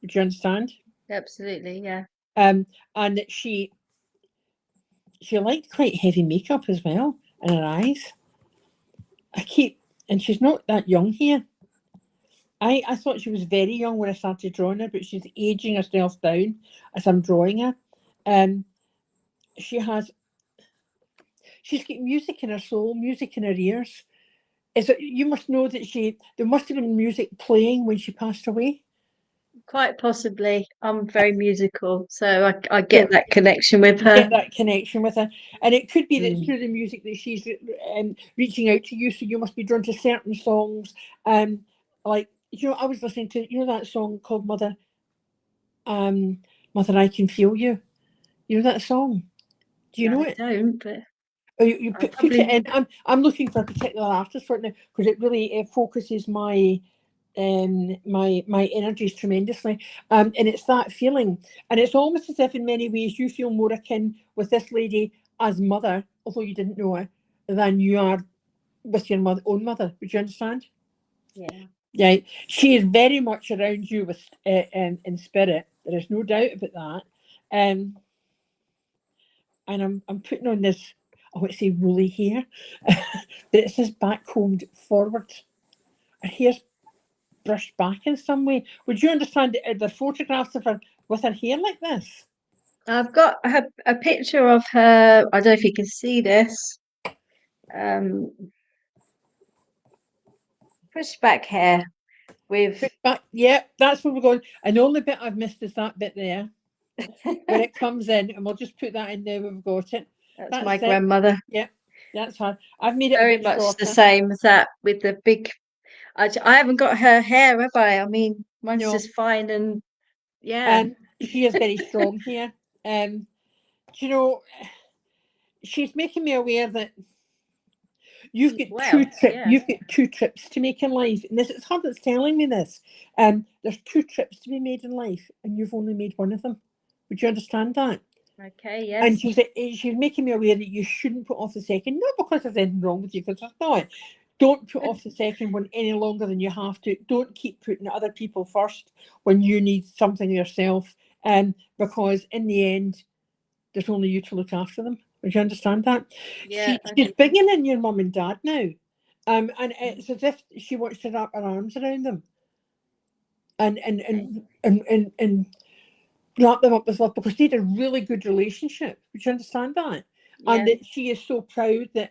Do you understand? Absolutely, yeah. And that she liked quite heavy makeup as well in her eyes. And she's not that young here. I thought she was very young when I started drawing her, but she's aging herself down as I'm drawing her. She's got music in her soul, music in her ears. You must know that there must have been music playing when she passed away. Quite possibly. I'm very musical, so I get that connection with her. Get that connection with her, and it could be that through the music that she's reaching out to you. So you must be drawn to certain songs. Like I was listening to that song called Mother. Mother, I Can Feel You. You know that song? Do you know it? I don't, but you put it in. I'm looking for a particular artist for it now because it really focuses my my energies tremendously, and it's that feeling, and it's almost as if in many ways you feel more akin with this lady as mother, although you didn't know her, than you are with your own mother. Would you understand? Yeah, she is very much around you with in spirit. There is no doubt about that. And I'm putting on this, I want to say woolly hair, but it says back combed forward. Her hair's brushed back in some way. Would you understand the photographs of her with her hair like this? I've got a picture of her. I don't know if you can see this. Pushed back hair with. Yeah, that's where we're going. And the only bit I've missed is that bit there. When it comes in, and we'll just put that in there. We've got it. That's my grandmother. Yeah, that's her. I've made it very a bit much shorter. The same as that with the big. I haven't got her hair, have I? I mean, mine's just fine, and yeah. She is very strong here. She's making me aware that you've got You've got 2 trips to make in life, and it's her that's telling me this. There's 2 trips to be made in life, and you've only made one of them. Would you understand that? Okay, yes. And she's making me aware that you shouldn't put off the second, not because there's anything wrong with you, because there's not. Don't put off the second one any longer than you have to. Don't keep putting other people first when you need something yourself. Because in the end, there's only you to look after them. Would you understand that? Yeah, she's bringing in your mum and dad now. And it's as if she wants to wrap her arms around them. And wrap them up with love, because they had a really good relationship. Would you understand that? Yeah. And that she is so proud that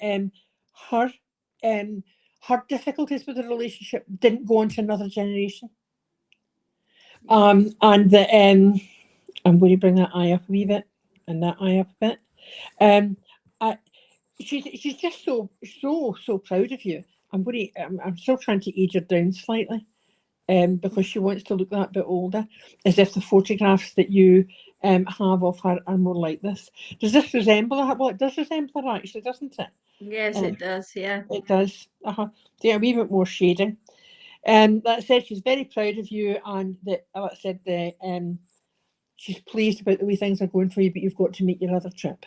her difficulties with the relationship didn't go on to another generation. And that I'm going to bring that eye up a wee bit and that eye up a bit. She's just so proud of you. I'm still trying to age her down slightly. Because she wants to look that bit older, as if the photographs that you have of her are more like this. Does this resemble her? Well, it does resemble her actually, doesn't it? Yes, it does. Yeah, it does. Yeah, a wee bit more shading. That said, she's very proud of you, and that said she's pleased about the way things are going for you. But you've got to make your other trip,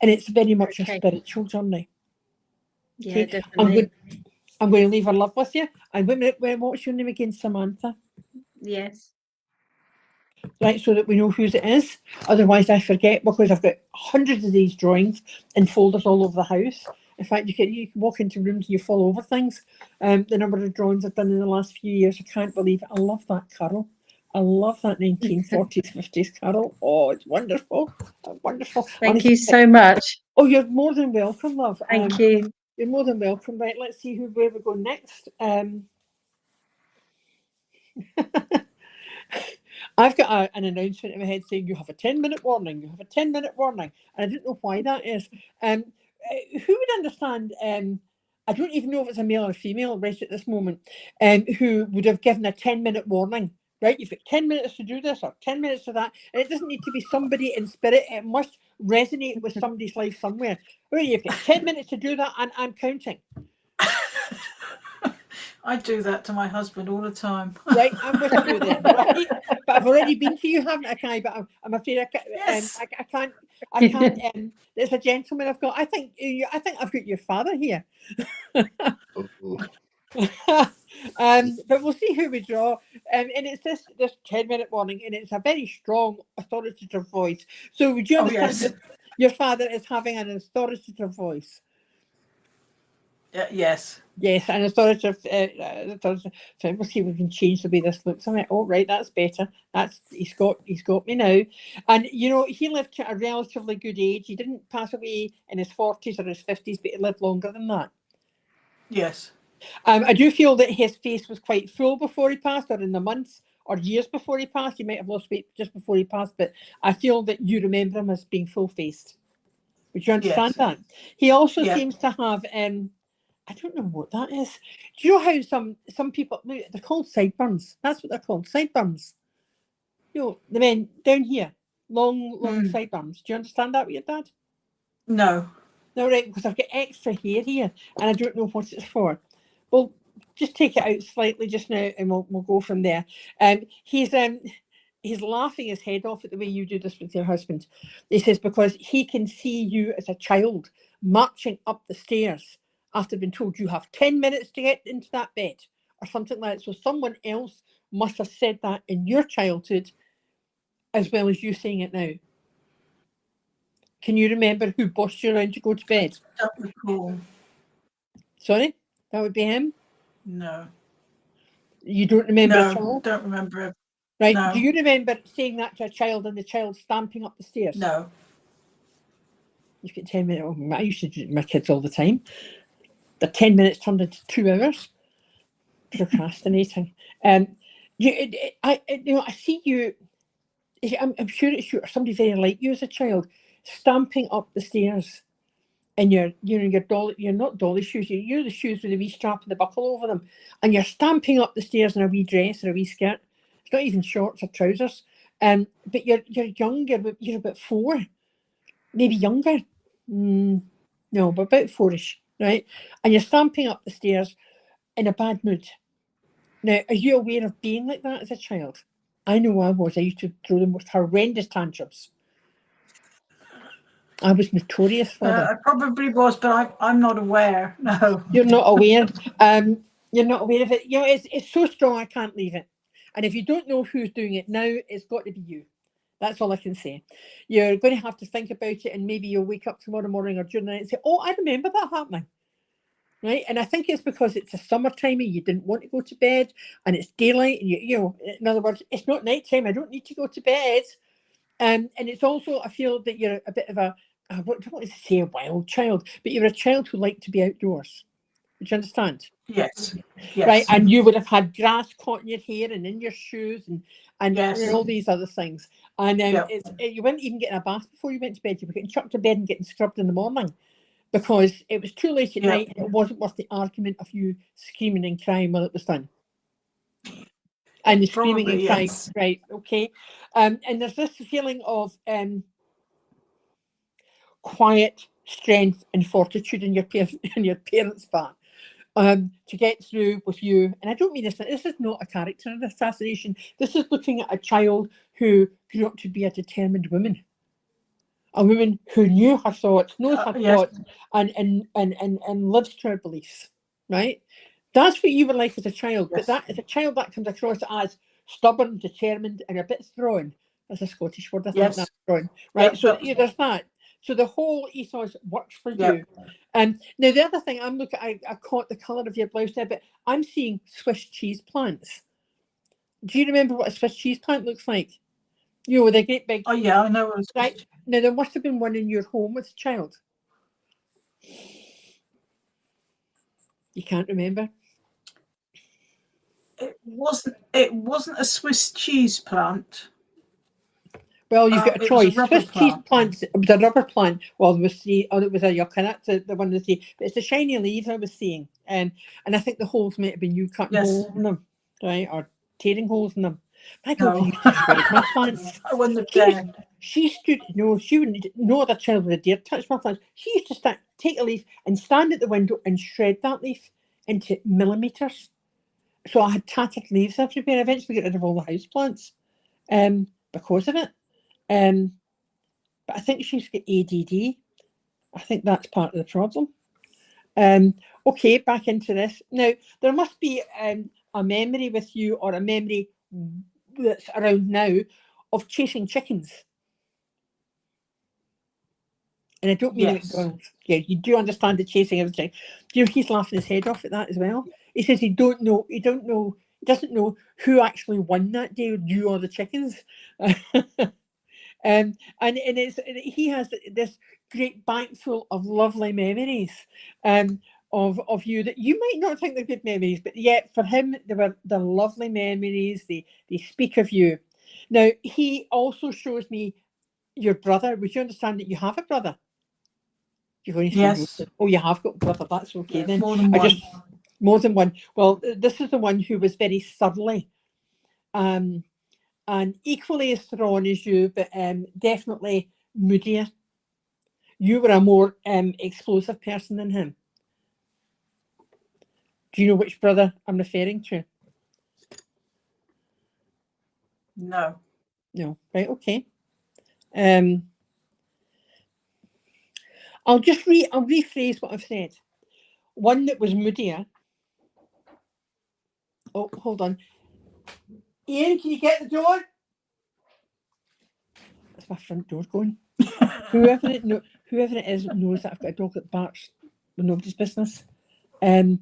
and it's very much a spiritual journey. Yeah, definitely. I'm going to leave her love with you. And what's your name again? Samantha? Yes. Right, so that we know whose it is. Otherwise, I forget, because I've got hundreds of these drawings in folders all over the house. In fact, you can walk into rooms and you fall over things. The number of drawings I've done in the last few years, I can't believe it. I love that Carol. I love that 1940s, 50s Carol. Oh, it's wonderful. Wonderful. Thank you so much. Oh, you're more than welcome, love. Thank you. You're more than welcome. Right, let's see where we go next. I've got an announcement in my head saying you have a 10-minute warning. You have a 10-minute warning, and I don't know why that is. Who would understand? I don't even know if it's a male or female right at this moment. Who would have given a 10-minute warning? Right, you've got 10 minutes to do this or 10 minutes to that, and it doesn't need to be somebody in spirit. It must resonate with somebody's life somewhere. Well, you've got 10 minutes to do that, and I'm counting. I do that to my husband all the time. Right, I'm with you then, right? But I've already been to you, haven't I, Kai? But I'm afraid I can't. Yes. I can't. There's a gentleman I've got. I think I've got your father here. But we'll see who we draw. And it's this 10-minute warning, and it's a very strong, authoritative voice. So would you understand that your father is having an authoritative voice? Yes. Yes, and authoritative. So we'll see if we can change the way this looks. I'm like, oh right, that's better. He's got me now. And you know, he lived to a relatively good age. He didn't pass away in his 40s or his 50s, but he lived longer than that. Yes. I do feel that his face was quite full before he passed, or in the months or years before he passed. He might have lost weight just before he passed, but I feel that you remember him as being full-faced. Would you understand that? He also seems to have, I don't know what that is. Do you know how some people, they're called sideburns. That's what they're called, sideburns. You know, the men down here, long sideburns. Do you understand that with your dad? No. No, right, because I've got extra hair here, and I don't know what it's for. Well, just take it out slightly just now, and we'll go from there. He's laughing his head off at the way you do this with your husband. He says because he can see you as a child marching up the stairs after being told you have 10 minutes to get into that bed or something like that. So someone else must have said that in your childhood as well as you saying it now. Can you remember who bossed you around to go to bed? Don't recall. Sorry? That would be him? No. You don't remember at all? No, don't remember it. Right. No. Do you remember saying that to a child and the child stamping up the stairs? No. You've got 10 minutes. Oh, I used to do it with my kids all the time. The 10 minutes turned into 2 hours. Procrastinating. I see you. I'm sure it's you or somebody very like you as a child, stamping up the stairs in your dolly. You're not dolly shoes. You're the shoes with the wee strap and the buckle over them, and you're stamping up the stairs in a wee dress or a wee skirt. It's not even shorts or trousers. But you're younger. You're about 4, maybe younger. No, but about 4ish, right? And you're stamping up the stairs in a bad mood. Now, are you aware of being like that as a child? I know I was. I used to throw the most horrendous tantrums. I was notorious for them. I probably was, but I'm not aware. No. You're not aware. You're not aware of it. You know, it's so strong I can't leave it. And if you don't know who's doing it now, it's got to be you. That's all I can say. You're going to have to think about it, and maybe you'll wake up tomorrow morning or during the night and say, oh, I remember that happening. Right? And I think it's because it's a summertime and you didn't want to go to bed and it's daylight and you know, in other words, it's not nighttime. I don't need to go to bed. And it's also, I feel that you're a bit of I don't want to say a wild child, but you're a child who liked to be outdoors. Would you understand? Yes. Right. And you would have had grass caught in your hair and in your shoes and all these other things. And you weren't even getting a bath before you went to bed. You were getting chucked to bed and getting scrubbed in the morning, because it was too late at night and it wasn't worth the argument of you screaming and crying while it was done. And the screaming and crying, right, okay. And there's this feeling of quiet strength and fortitude in your parents' part to get through with you. And I don't mean this is not a character assassination. This is looking at a child who grew up to be a determined woman. A woman who knew her thoughts, knows her thoughts, and lives to her beliefs, right? That's what you were like as a child. But that as a child, that comes across as stubborn, determined, and a bit thrown. That's a Scottish word, I think. That's thrown, right? So there's that. So the whole ethos works for you. Now the other thing I'm looking at, I caught the colour of your blouse there, but I'm seeing Swiss cheese plants. Do you remember what a Swiss cheese plant looks like? You know, with a great big. Oh yeah, I know. Right. Now there must have been one in your home as a child. You can't remember? It wasn't a Swiss cheese plant. Well, you've got a It was a choice. rubber Swiss cheese plant. plants. It was a rubber plant. Well, there was three. Oh, it was a yucca. That's the one of the three. But it's the shiny leaves I was seeing, and I think the holes might have been you cutting holes in them, right, or tearing holes in them. My daughter used to spoil my plants. I wouldn't have dared. She stood. No, she wouldn't. No other child would have dared touch my plants. She used to take a leaf and stand at the window and shred that leaf into millimeters. So I had tattered leaves everywhere. I eventually got rid of all the house plants, because of it. But I think she's got ADD. I think that's part of the problem. Okay, back into this. Now, there must be a memory with you, or a memory that's around now, of chasing chickens. And I don't mean McDonald's. Yeah, you do understand the chasing everything. You know, he's laughing his head off at that as well. He says he doesn't know who actually won that day, you or the chickens. And he has this great bank full of lovely memories of you that you might not think they're good memories, but yet for him they're lovely memories. They speak of you. Now, he also shows me your brother. Would you understand that you have a brother? You're going to say Yes. Oh, you have got a brother. That's okay then. More than one. More than one. Well, this is the one who was very surly. And equally as thrown as you, but definitely moodier. You were a more explosive person than him. Do you know which brother I'm referring to? No. No. Right, okay. I'll rephrase what I've said. One that was moodier. Oh, hold on. Ian, can you get the door? That's my front door going. Whoever it is knows that I've got a dog that barks with nobody's business. If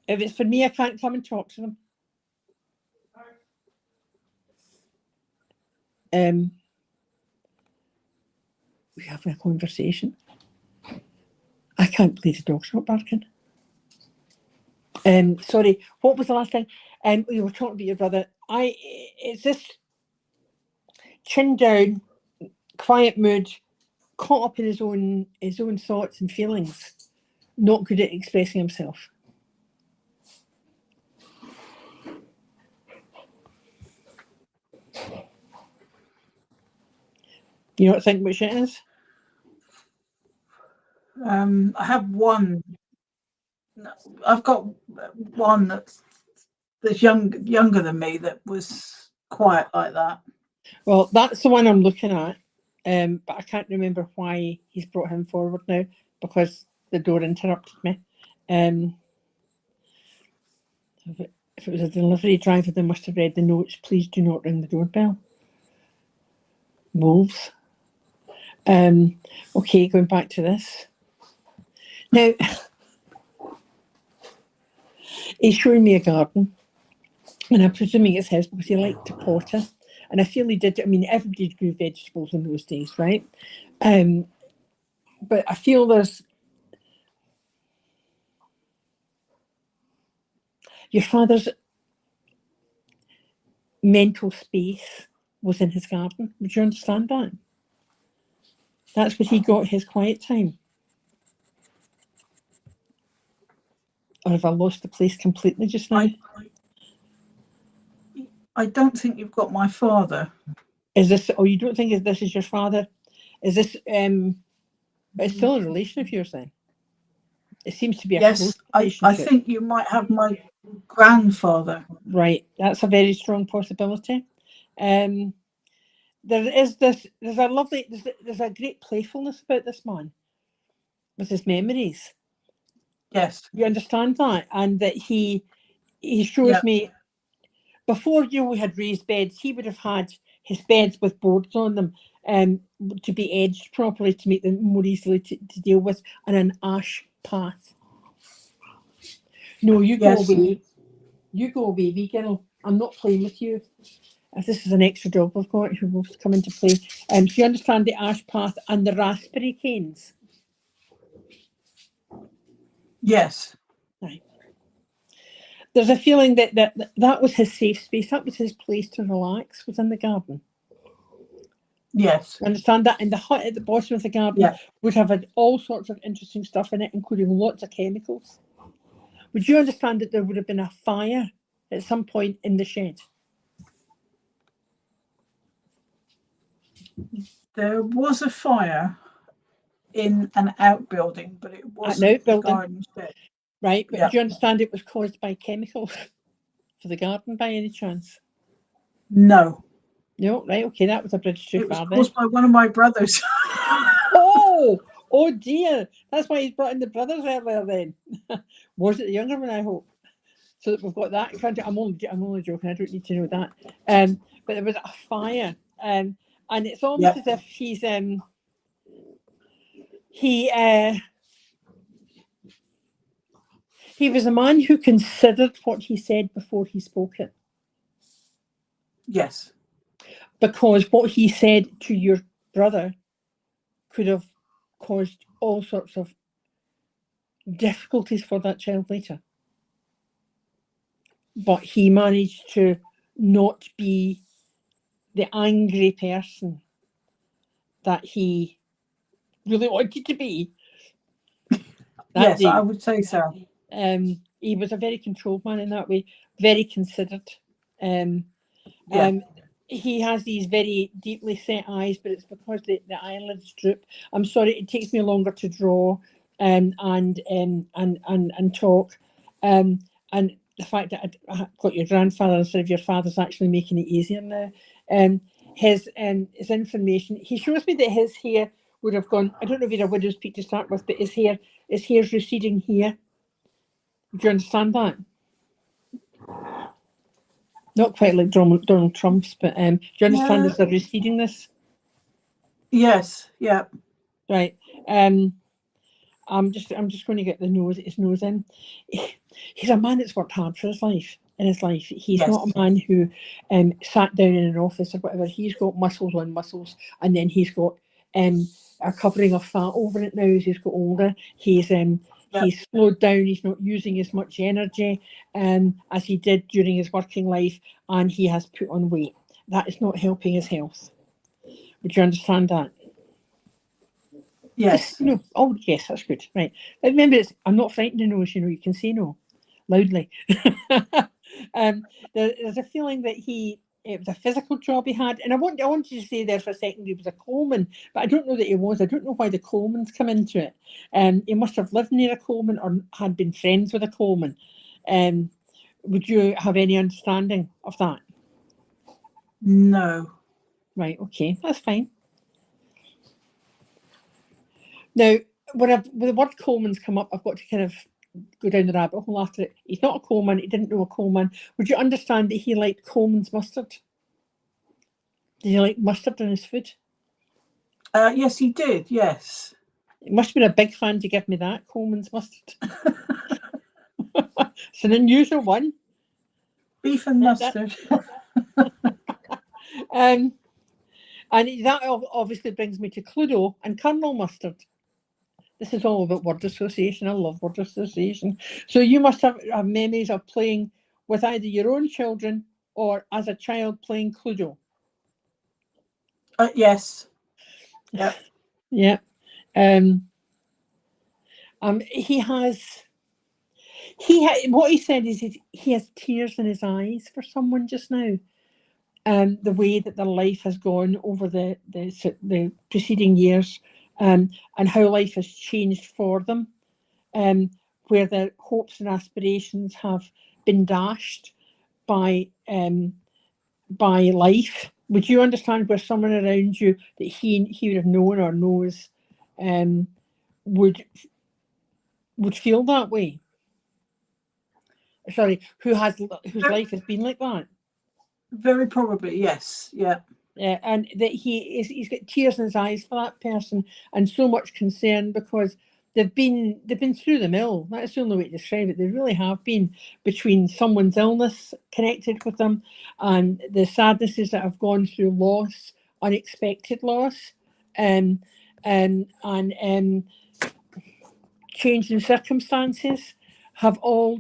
it's for me, I can't come and talk to them. We're having a conversation. I can't believe the dog's not barking. Sorry, what was the last thing? We were talking about your brother. It's this chin down, quiet mood, caught up in his own thoughts and feelings, not good at expressing himself. You not think which it is? I have one. I've got one that's younger than me that was quiet like that. Well, that's the one I'm looking at, but I can't remember why he's brought him forward now, because the door interrupted me. If it was a delivery driver, they must have read the notes. Please do not ring the doorbell. Wolves. Okay, going back to this. Now, he's showing me a garden, and I'm presuming it's his because he liked to potter. And I feel he did. I mean, everybody grew vegetables in those days, right? But I feel there's... Your father's mental space was in his garden. Would you understand that? That's where he got his quiet time. Or have I lost the place completely just now? I don't think you've got my father. Is this... Oh, you don't think this is your father? Is this... It's still a relation of yours then? It seems to be a close relationship. I think you might have my grandfather. Right, that's a very strong possibility. There's a great playfulness about this man with his memories. Yes. You understand that? And that he shows me, before we had raised beds, he would have had his beds with boards on them to be edged properly to make them more easily to deal with, and an ash path. No, you go away. You go away, wee girl. I'm not playing with you. If this is an extra dog I've got who will come into play. So you understand the ash path and the raspberry canes? Yes. there's a feeling that was his safe space. That was his place to relax, was in the garden. Yes. You understand that? And the hut at the bottom of the garden would have had all sorts of interesting stuff in it, including lots of chemicals. Would you understand that there would have been a fire at some point in the shed? There was a fire in an outbuilding, but it wasn't the garden shed. Right, but do you understand it was caused by chemicals for the garden by any chance? No. No, right, okay, that was a bridge too far. It was caused by one of my brothers. Oh dear, that's why he's brought in the brothers earlier then. Was it the younger one, I hope? So that we've got that. I'm only joking, I don't need to know that. But there was a fire, and it's almost as if he was a man who considered what he said before he spoke it. Yes. Because what he said to your brother could have caused all sorts of difficulties for that child later. But he managed to not be the angry person that he really wanted to be. Yes, I would say so. He was a very controlled man in that way, very considered. He has these very deeply set eyes, but it's because the eyelids droop. I'm sorry, it takes me longer to draw and talk. And the fact that I got your grandfather instead of your father's actually making it easier now. His information, he shows me that his hair would have gone, I don't know if he had a widow's peak to start with, but his hair's receding here. Do you understand that? Not quite like Donald Trump's, but do you understand there's a recedingness? Yes, yeah. Right. I'm just going to get his nose in. He's a man that's worked hard for his life. In his life, he's not a man who sat down in an office or whatever. He's got muscles on muscles, and then he's got a covering of fat over it now as he's got older. He's slowed down. He's not using as much energy as he did during his working life, and he has put on weight. That is not helping his health. Would you understand that? Yes. No. Oh, yes, that's good. Right. Remember, I'm not frightened of no's. You can say no loudly. There's a feeling that it was a physical job he had, and I wanted to say there for a second he was a coalman, but I don't know that he was. I don't know why the coalman's come into it. He must have lived near a coalman or had been friends with a coalman. Would you have any understanding of that? No. Right. Okay, that's fine. Now, when the word coalman's come up, I've got to kind of go down the rabbit hole after it. He's not a coalman. He didn't know a coalman. Would you understand that he liked Coleman's mustard? Did he like mustard in his food? Yes, he did. Yes. He must have been a big fan to give me that Coleman's mustard. It's an unusual one. Beef and mustard. And that obviously brings me to Cluedo and Colonel Mustard. This is all about word association. I love word association. So you must have memories of playing with either your own children or as a child playing Cluedo. Yes. Yeah. Yeah. What he said is he has tears in his eyes for someone just now. The way that their life has gone over the preceding years, and how life has changed for them, where their hopes and aspirations have been dashed by life. Would you understand where someone around you that he would have known or knows would feel that way? Sorry, whose life has been like that? Very probably, yes. Yeah. And that he's got tears in his eyes for that person, and so much concern because they've been through the mill. That's the only way to describe it. They really have been, between someone's illness connected with them and the sadnesses that have gone through loss, unexpected loss, and changing circumstances, have all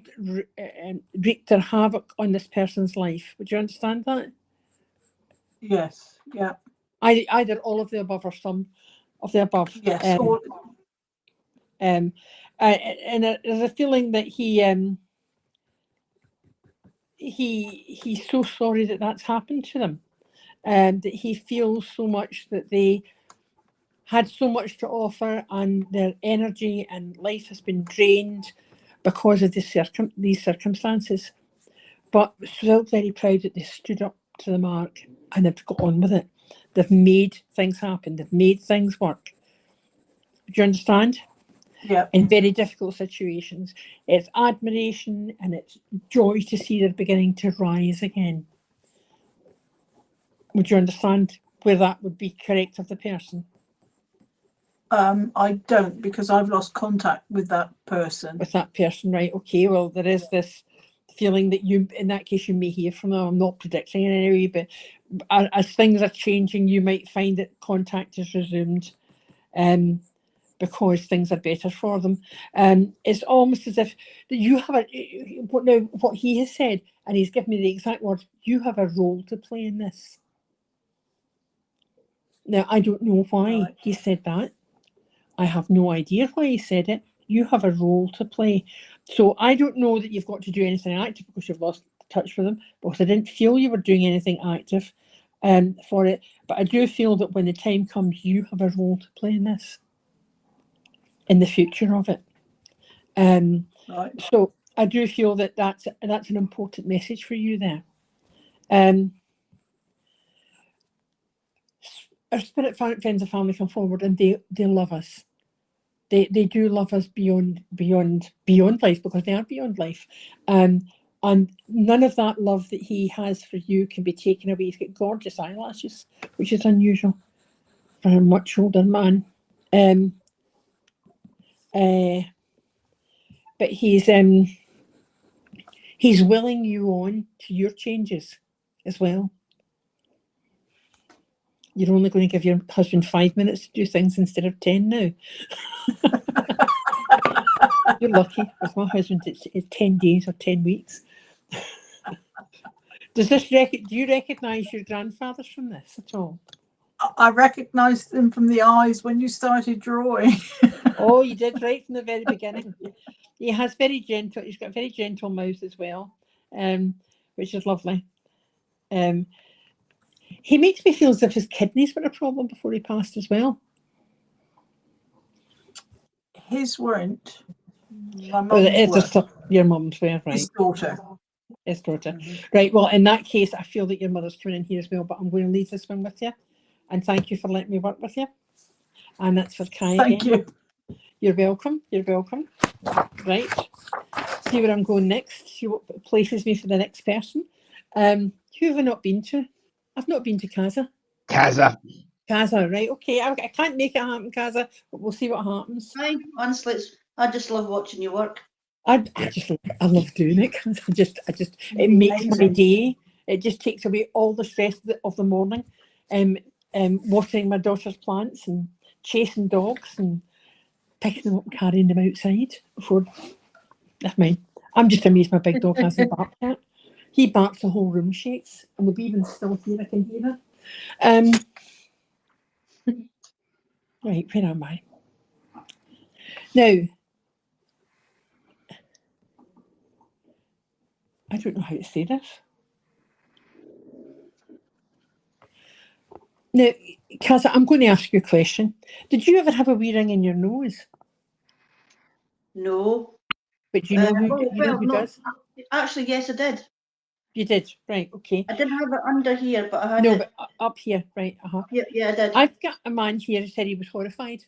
wreaked their havoc on this person's life. Would you understand that? Yes. Yeah. Either all of the above or some of the above. Yes. And there's a feeling that he's so sorry that that's happened to them, and that he feels so much that they had so much to offer and their energy and life has been drained because of these circumstances. But still very proud that they stood up to the mark and they've got on with it. They've made things happen. They've made things work. Do you understand? Yeah. In very difficult situations. It's admiration and it's joy to see they're beginning to rise again. Would you understand where that would be correct of the person? I don't, because I've lost contact with that person. With that person, right? Okay, well, there is this feeling that you, in that case, you may hear from them. I'm not predicting in any way, but as things are changing, you might find that contact is resumed because things are better for them. It's almost as if you have what he has said, and he's given me the exact words, you have a role to play in this. Now, I don't know why he said that. I have no idea why he said it. You have a role to play. So I don't know that you've got to do anything active because you've lost touch with them, because I didn't feel you were doing anything active for it. But I do feel that when the time comes, you have a role to play in this, in the future of it. So I do feel that that's an important message for you there. Our spirit friends and family come forward and they love us. They do love us beyond life, because they are beyond life. And none of that love that he has for you can be taken away. He's got gorgeous eyelashes, which is unusual for a much older man. But he's willing you on to your changes as well. You're only going to give your husband 5 minutes to do things instead of 10 now. You're lucky. With my husband, it's 10 days or 10 weeks. Do you recognise your grandfathers from this at all? I recognised them from the eyes when you started drawing. Oh, you did, right from the very beginning. He has he's got a very gentle mouth as well, which is lovely. He makes me feel as if his kidneys were a problem before he passed as well. His weren't. My mum's were. Your mum's were, right? His daughter. His daughter. Right, well, in that case, I feel that your mother's coming in here as well, but I'm going to leave this one with you. And thank you for letting me work with you. And that's for Kai again. Thank you. You're welcome. You're welcome. Right. See where I'm going next. See what places me for the next person. Who have I not been to? I've not been to Kaza. Kaza, right. Okay. I can't make it happen, Kaza, but we'll see what happens. Fine. Honestly, I just love watching you work. I love doing it. It makes my day. It just takes away all the stress of the morning. Watering my daughter's plants and chasing dogs and picking them up and carrying them outside before. Never mind. I'm just amazed my big dog hasn't barked yet. He barks, the whole room shakes, and the baby's still here. I can hear her. Right, where am I? Now, I don't know how to say this. Now, Kaza, I'm going to ask you a question. Did you ever have a wee ring in your nose? No. But do you know who does? Actually, yes, I did. You did, right? Okay. I didn't have it under here, but I had it. But up here, right? Yeah, I did. I've got a man here who said he was horrified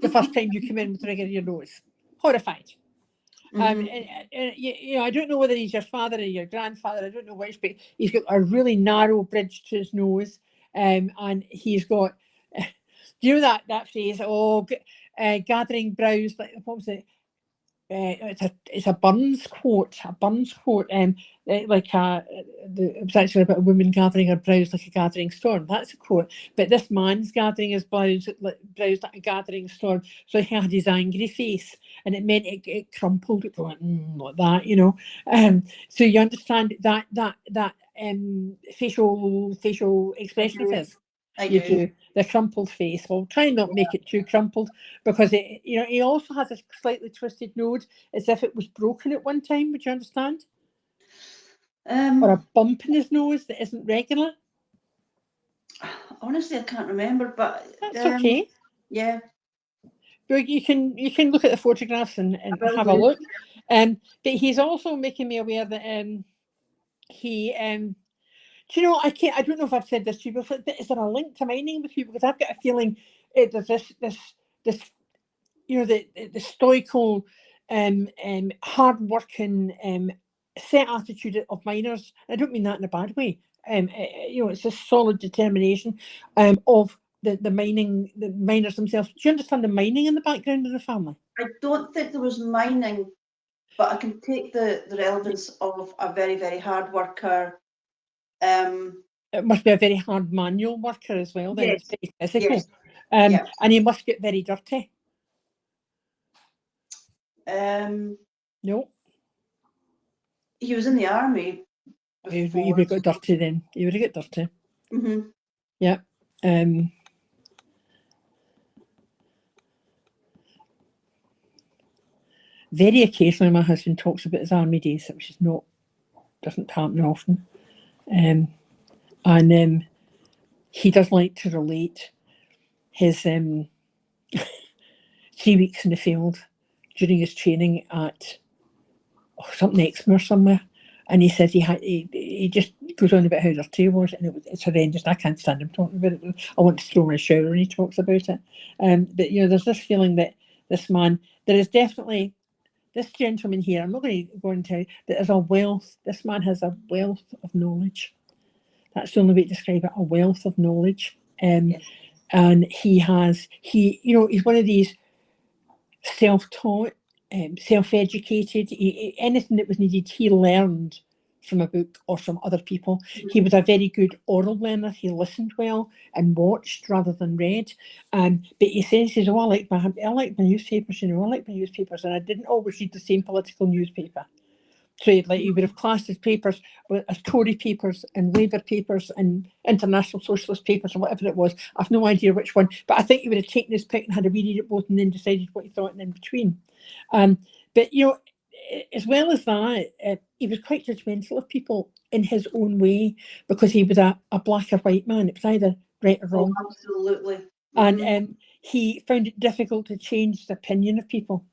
the first time you came in with a ring in your nose. Horrified. Mm-hmm. I don't know whether he's your father or your grandfather. I don't know which, but he's got a really narrow bridge to his nose, and he's got. Do you know that phrase? Oh, gathering brows, like what was it? it's a Burns quote. It was actually about a woman gathering her brows like a gathering storm. That's a quote. But this man's gathering his brows like a gathering storm. So he had his angry face, and it meant it crumpled. It went like that, you know. So you understand that facial expression of his. You do the crumpled face. Well, try and not make it too crumpled, because it, you know, he also has a slightly twisted nose, as if it was broken at one time. Would you understand? Or a bump in his nose that isn't regular. Honestly, I can't remember, but that's okay. Yeah. But you can look at the photographs and have a look. But he's also making me aware that he do you know, I don't know if I've said this to you before, but is there a link to mining with you? Because I've got a feeling there's this, you know, the stoical, hard-working, set attitude of miners. I don't mean that in a bad way. You know, it's a solid determination of the miners themselves. Do you understand the mining in the background of the family? I don't think there was mining, but I can take the relevance of a very, very hard worker. It must be a very hard manual worker as well. Then yes, it's very physical, yes, and he must get very dirty. No, he was in the army. He would have got dirty then. He would have got dirty. Mm-hmm. Yeah. Very occasionally, my husband talks about his army days, which is doesn't happen often. And he does like to relate his 3 weeks in the field during his training at something Exmoor somewhere. And he says he just goes on about how dirty he was, and it's horrendous. I can't stand him talking about it. I want to throw him in a shower when he talks about it. But you know, there's this feeling that this man, there is definitely this gentleman here. I'm not going to go into it, but there's a wealth. This man has a wealth of knowledge. That's the only way to describe it. A wealth of knowledge, and he's one of these self-taught, self-educated. Anything that was needed, he learned from a book or from other people. He was a very good oral learner. He listened well and watched rather than read. But he says, "Oh, I like my newspapers. You know, I like my newspapers, and I didn't always read the same political newspaper." So he would have classed his papers as Tory papers and Labour papers and International Socialist papers and whatever it was. I've no idea which one, but I think he would have taken his pick and had a wee read at both and then decided what he thought and in between. But you know, as well as that, he was quite judgmental of people in his own way, because he was a black or white man. It was either right or wrong. Oh, absolutely. And he found it difficult to change the opinion of people.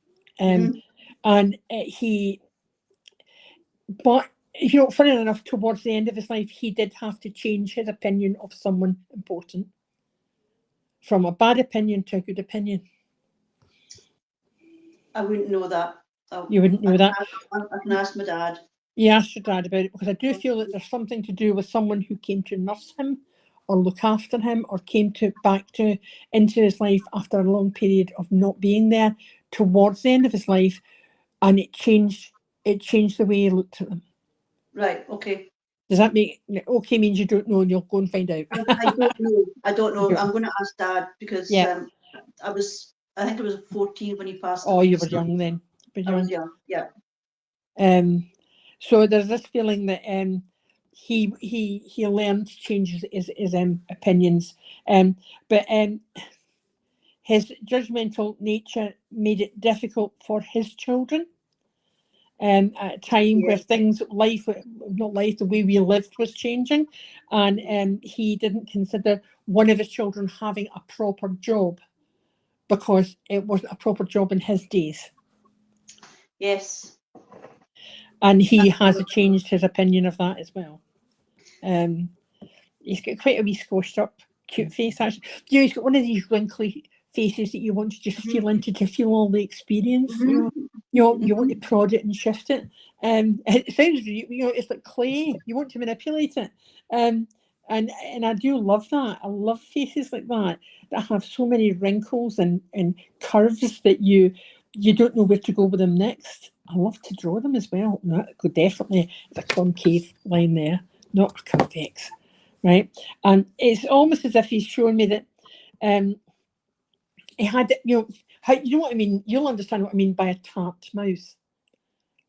But, you know, funny enough, towards the end of his life, he did have to change his opinion of someone important from a bad opinion to a good opinion. I wouldn't know that. You wouldn't know that? I can ask my dad. You asked your dad about it, because I do feel that there's something to do with someone who came to nurse him or look after him, or came into his life after a long period of not being there towards the end of his life, and it changed the way he looked at them. Right, okay. Does that make okay? Means you don't know, and you'll go and find out. I don't know. I'm going to ask Dad, because I think I was 14 when he passed away. Oh, you were young then. I was young, yeah. So there's this feeling that he learned to change his opinions, but his judgmental nature made it difficult for his children. At a time where the way we lived was changing, and he didn't consider one of his children having a proper job, because it wasn't a proper job in his days. Yes. And he has changed his opinion of that as well. He's got quite a wee squashed up, cute face, actually. You know, he's got one of these wrinkly faces that you want to just feel into, to feel all the experience. You want to prod it and shift it. It sounds, it's like clay. You want to manipulate it. And I do love that. I love faces like that have so many wrinkles and curves that you you don't know where to go with them next. I love to draw them as well. No, definitely the concave line there, not a convex, right? And it's almost as if he's showing me that he had, you know what I mean? You'll understand what I mean by a tart mouth,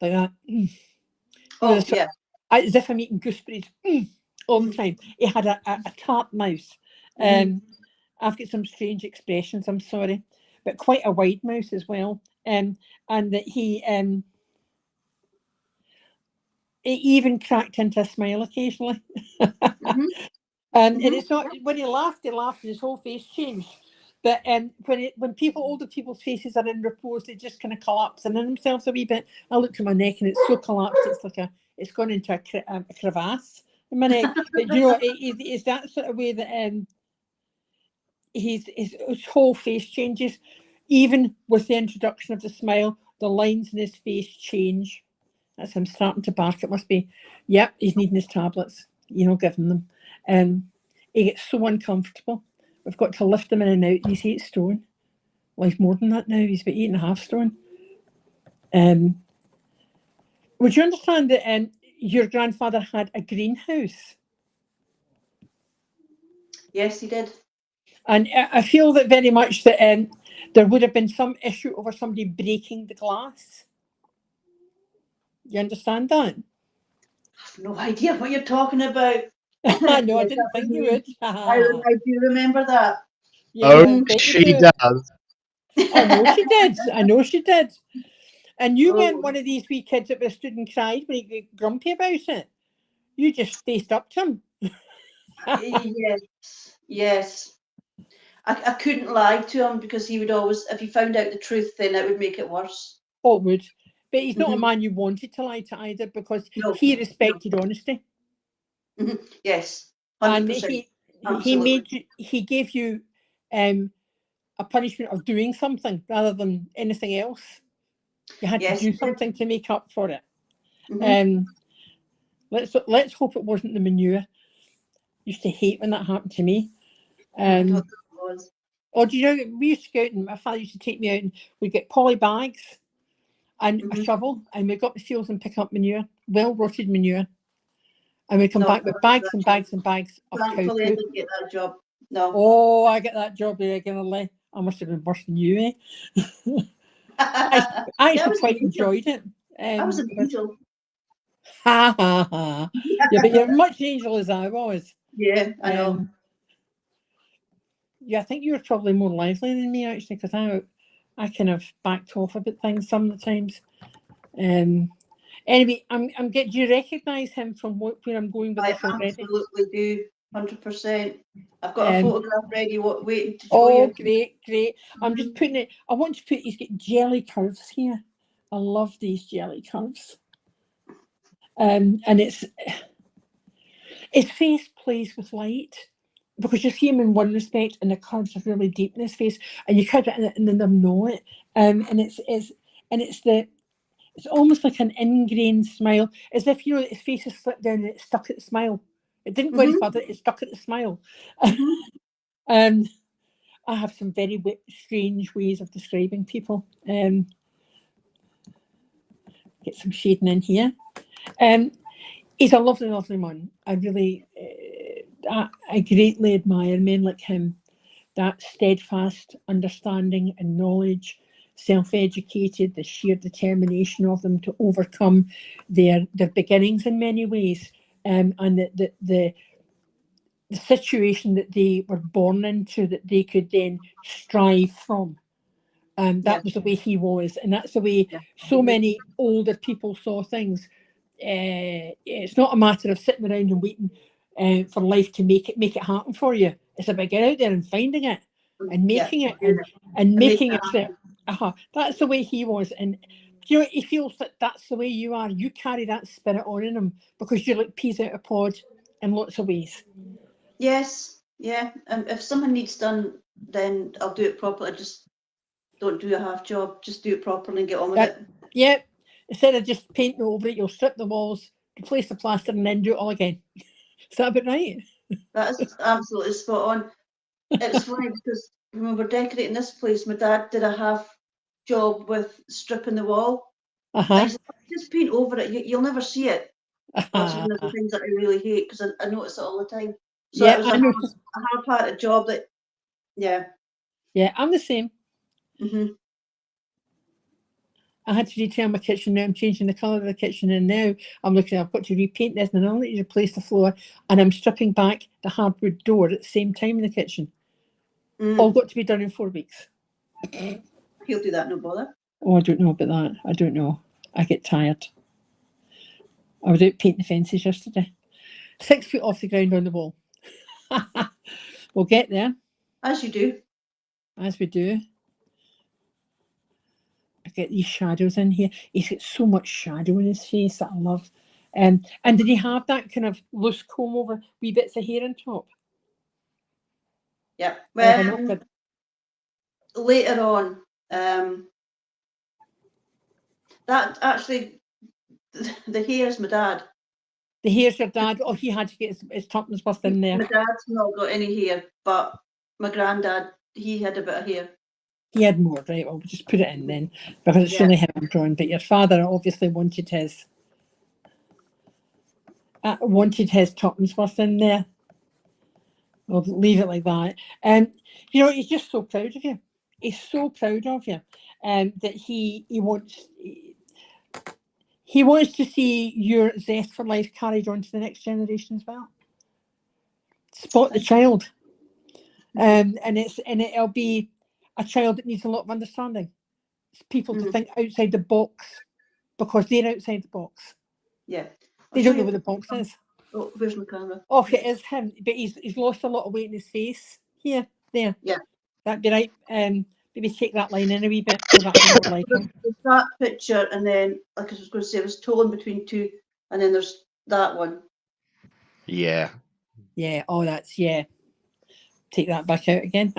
like that. Oh, yeah. As if I'm eating gooseberries all the time. He had a tart mouth. I've got some strange expressions, I'm sorry, but quite a wide mouth as well. And that he even cracked into a smile occasionally. And it's not, when he laughed, and his whole face changed. But when older people's faces are in repose, they just kind of collapse in on themselves a wee bit. I looked at my neck and it's so collapsed, it's gone into a crevasse in my neck. But you know, it's that sort of way that his whole face changes. Even with the introduction of the smile, the lines in his face change. That's him starting to bark. It must be, yep, he's needing his tablets. You know, give him them. He gets so uncomfortable. We've got to lift him in and out. He's 8 stone. Well, he's more than that now. He's about 8.5 stone. Would you understand that your grandfather had a greenhouse? Yes, he did. And I feel that very much that there would have been some issue over somebody breaking the glass. You understand that? I have no idea what you're talking about. No, I didn't think you would. I do remember that. Yeah, she does. I know she did. I know she did. And you weren't one of these wee kids that stood and cried when he got grumpy about it. You just faced up to him. Yes. I couldn't lie to him because he would always, if he found out the truth, then it would make it worse. Oh, it would. But he's not a man you wanted to lie to either, because he respected honesty. Yes, 100%. And he gave you a punishment of doing something rather than anything else. You had to do something to make up for it. Let's hope it wasn't the manure. Used to hate when that happened to me. Oh, do you know, we used to go out, and my father used to take me out, and we'd get poly bags and a shovel, and we'd go up the fields and pick up manure, well-rotted manure. And we'd come back with bags and bags and bags of cow poo. I didn't get that job. No. Oh, I get that job regularly. I must have been worse than you, eh? I actually quite enjoyed it. I was an angel. Ha ha ha. Yeah, but you're much angel as I was. Yeah, I know. Yeah, I think you were probably more lively than me, actually, because I kind of backed off about things some of the times. Anyway, do you recognise him from where I'm going with this already? I absolutely do, 100%. I've got a photograph ready, waiting to show you. Oh, great. I'm just putting it. I want to put. He's got jelly curves here. I love these jelly curves. And his face plays with light, because you see him in one respect, and the curves are really deep in his face, and you cut it and then they know it. And it's almost like an ingrained smile, as if his face is slipped down and it's stuck at the smile. It didn't go any further; it stuck at the smile. I have some very strange ways of describing people. Get some shading in here. He's a lovely, lovely man. I greatly admire men like him. That steadfast understanding and knowledge, self-educated, the sheer determination of them to overcome their beginnings in many ways, and the situation that they were born into, that they could then strive from. That was the way he was, and that's the way so many older people saw things. It's not a matter of sitting around and waiting for life to make it happen for you. It's about getting out there and finding it and making it and making it there. That's the way he was, and you know, he feels that that's the way you are. You carry that spirit on in him, because you're like peas out of pod in lots of ways. Yes, yeah. If something needs done, then I'll do it properly. Just don't do a half job. Just do it properly and get on with it. Yeah. Instead of just painting over it, you'll strip the walls, replace the plaster, and then do it all again. Is that about right? That is absolutely spot on. It's funny because when we were decorating this place, my dad did a half job with stripping the wall. And he said, just paint over it. You'll never see it. That's one of the things that I really hate because I notice it all the time. So it was a hard-hearted job that, yeah. Yeah, I'm the same. Mm-hmm. I had to detail my kitchen now. I'm changing the colour of the kitchen, and now I'm looking, I've got to repaint this, and I need to replace the floor, and I'm stripping back the hardwood door at the same time in the kitchen. All got to be done in 4 weeks. He'll do that, no bother. Oh, I don't know about that. I don't know. I get tired. I was out painting the fences yesterday. 6 feet off the ground on the wall. We'll get there. As you do. As we do. I get these shadows in here. He's got so much shadow in his face that I love. And did he have that kind of loose comb over wee bits of hair on top? Yeah. Well, later on, that actually, the hair is my dad. The hair's your dad? Oh, he had to get his tuppence worth in there. My dad's not got any hair, but my granddad, he had a bit of hair. He had more, right? Well, we'll just put it in then, because it's only him drawing. But your father obviously wanted his tuppence worth in there. We'll leave it like that. And he's just so proud of you. He's so proud of you, that he wants to see your zest for life carried on to the next generation as well. Spot the child, and it'll be a child that needs a lot of understanding. It's people to think outside the box, because they're outside the box. Yeah, they don't know what the box is. Oh, where's my camera? Oh, it is him, but he's lost a lot of weight in his face. Here, there. Yeah, that'd be right. Maybe take that line in a wee bit. So that's like there's that picture, and then, like I was going to say, I was torn between two, and then there's that one. Yeah. Yeah. Oh, that's Take that back out again.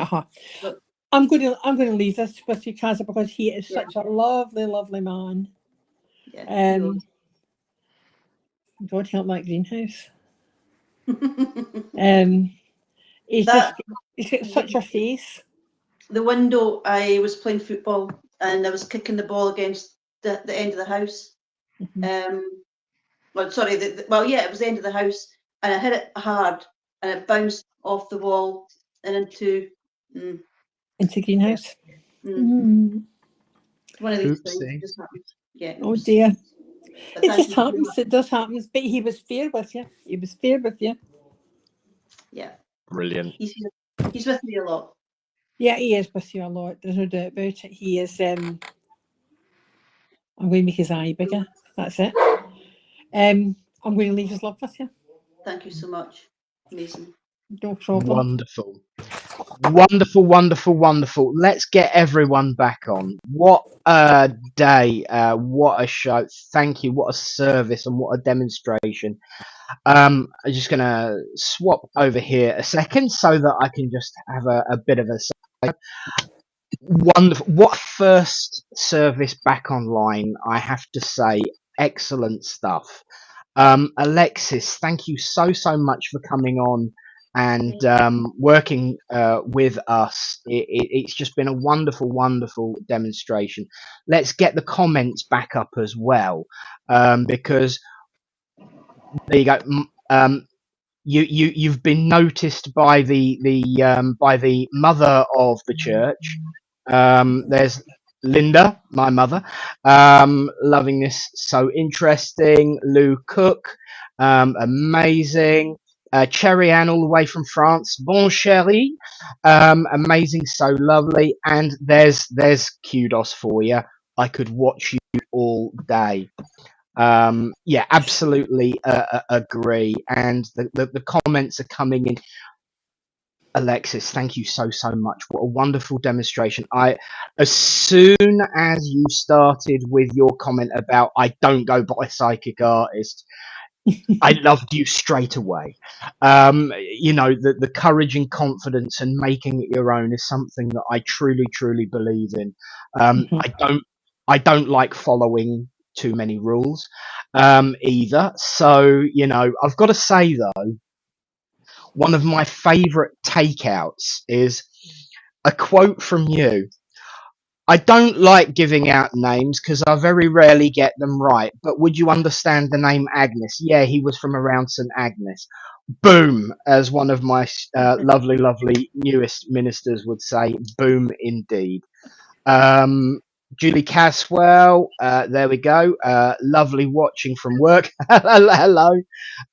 I'm going to leave this with you, Kaza, because he is such a lovely, lovely man. Yeah. God help that greenhouse. He's got such a face. The window, I was playing football and I was kicking the ball against the end of the house. Well, sorry, it was the end of the house, and I hit it hard, and it bounced off the wall and into greenhouse. One of these things just happened. Yeah. Oh dear. It just happens. It does happen. But he was fair with you. Yeah. Brilliant. He's with me a lot. Yeah, he is with you a lot. There's no doubt about it. He is. I'm going to make his eye bigger. That's it. I'm going to leave his love with you. Thank you so much. Amazing. No problem. Wonderful. Wonderful, wonderful, wonderful. Let's get everyone back on. What a day. What a show. Thank you. What a service and what a demonstration. I'm just going to swap over here a second so that I can just have a bit of a... Wonderful. What first service back online, I have to say. Excellent stuff. Alexis, thank you so much for coming on and working with us. It's just been a wonderful, wonderful demonstration. Let's get the comments back up as well, because there you go. You've been noticed by the mother of the church. There's Linda, my mother, loving this. So interesting. Lou Cook, amazing. Cherry Ann, all the way from France. Bon chéri, amazing, so lovely. And there's kudos for you. I could watch you all day. Yeah, absolutely agree. And the comments are coming in. Alexis, thank you so much. What a wonderful demonstration. As soon as you started with your comment about I don't go by psychic artist, I loved you straight away. The courage and confidence and making it your own is something that I truly believe in. I don't like following too many rules either. So, I've got to say though, one of my favorite takeouts is a quote from you. I don't like giving out names because I very rarely get them right. But would you understand the name Agnes? Yeah, he was from around St Agnes. Boom, as one of my lovely, lovely newest ministers would say. Boom, indeed. Um, Julie Caswell, there we go. Lovely watching from work. Hello.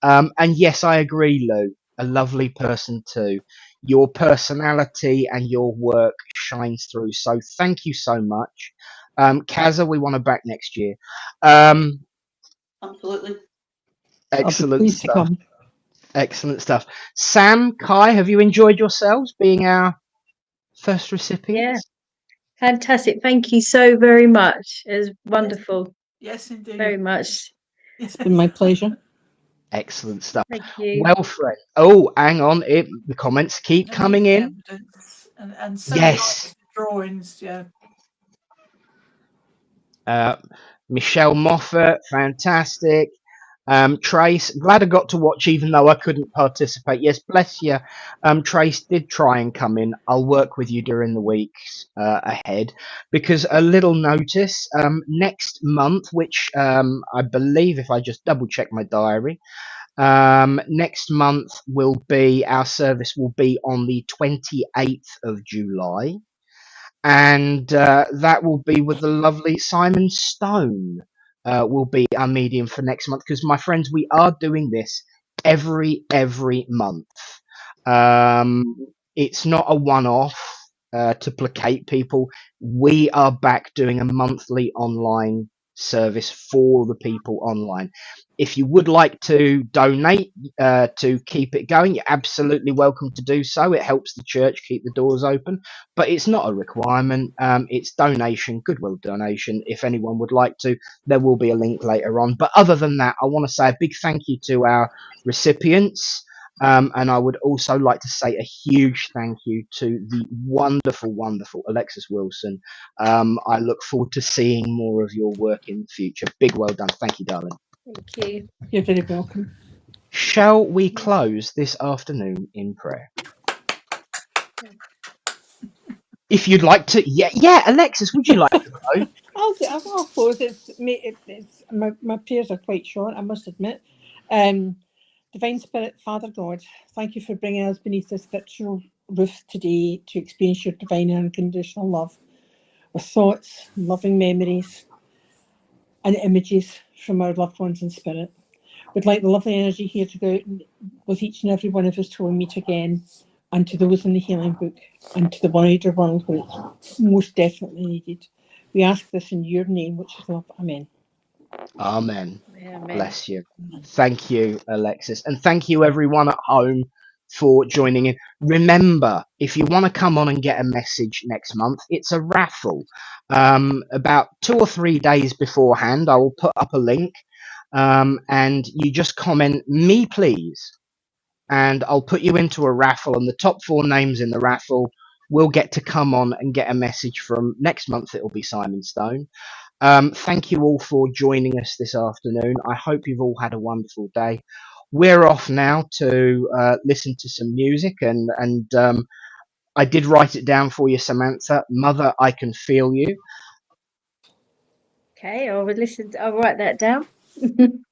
And yes, I agree, Lou. A lovely person too. Your personality and your work shines through. So thank you so much. Kaza, we want her back next year. Absolutely. Excellent stuff. Excellent stuff. Sam, Kai, have you enjoyed yourselves being our first recipients? Yeah. Fantastic. Thank you so very much. It was wonderful. Yes, indeed. Very much. It's been my pleasure. Excellent stuff. Thank you. Well, Fred. Oh, hang on. The comments keep coming in. And so yes. Drawings, yeah. Michelle Moffat, fantastic. Trace, glad I got to watch even though I couldn't participate. Yes, bless you. Trace did try and come in. I'll work with you during the weeks ahead because a little notice next month, which I believe if I just double check my diary, next month our service will be on the 28th of July. And that will be with the lovely Simon Stone. Will be our medium for next month because, my friends, we are doing this every month. It's not a one-off to placate people. We are back doing a monthly online service for the people online. If you would like to donate to keep it going, you're absolutely welcome to do so. It helps the church keep the doors open, but it's not a requirement. It's donation, goodwill donation. If anyone would like to, there will be a link later on. But other than that, I want to say a big thank you to our recipients. And I would also like to say a huge thank you to the wonderful, wonderful Alexis Wilson. I look forward to seeing more of your work in the future. Big well done. Thank you, darling. Thank you. You're very welcome. Shall we close this afternoon in prayer? If you'd like to, yeah, Alexis, would you like to close? I'll close. It's my prayers are quite short, I must admit. Divine Spirit, Father God, thank you for bringing us beneath this virtual roof today to experience your divine and unconditional love with thoughts, loving memories, and images from our loved ones in spirit. We'd like the lovely energy here to go out with each and every one of us till we meet again, and to those in the healing book, and to the wider world where it's most definitely needed. We ask this in your name, which is love. Amen. Amen. Bless you. Thank you, Alexis. And thank you, everyone at home, for joining in. Remember, if you want to come on and get a message next month, it's a raffle. About 2 or 3 days beforehand, I will put up a link, and you just comment, "Me, please," and I'll put you into a raffle, and the top 4 names in the raffle will get to come on and get a message from next month. It'll be Simon Stone. Thank you all for joining us this afternoon. I hope you've all had a wonderful day. We're off now to listen to some music, and I did write it down for you, Samantha. Mother, I Can Feel You. Okay, I'll write that down.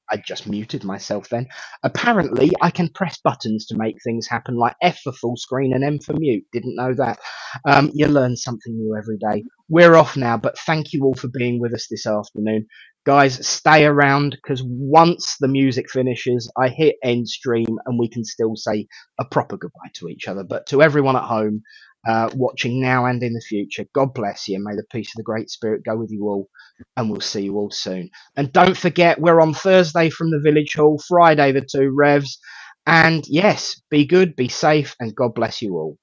I just muted myself then. Apparently, I can press buttons to make things happen, like F for full screen and M for mute. Didn't know that. You learn something new every day. We're off now, but thank you all for being with us this afternoon. Guys, stay around, because once the music finishes, I hit end stream and we can still say a proper goodbye to each other. But to everyone at home, watching now and in the future, God bless you, and may the peace of the Great Spirit go with you all, and we'll see you all soon. And don't forget, we're on Thursday from the Village Hall, Friday the 2 Revs, and yes, be good, be safe, and God bless you all.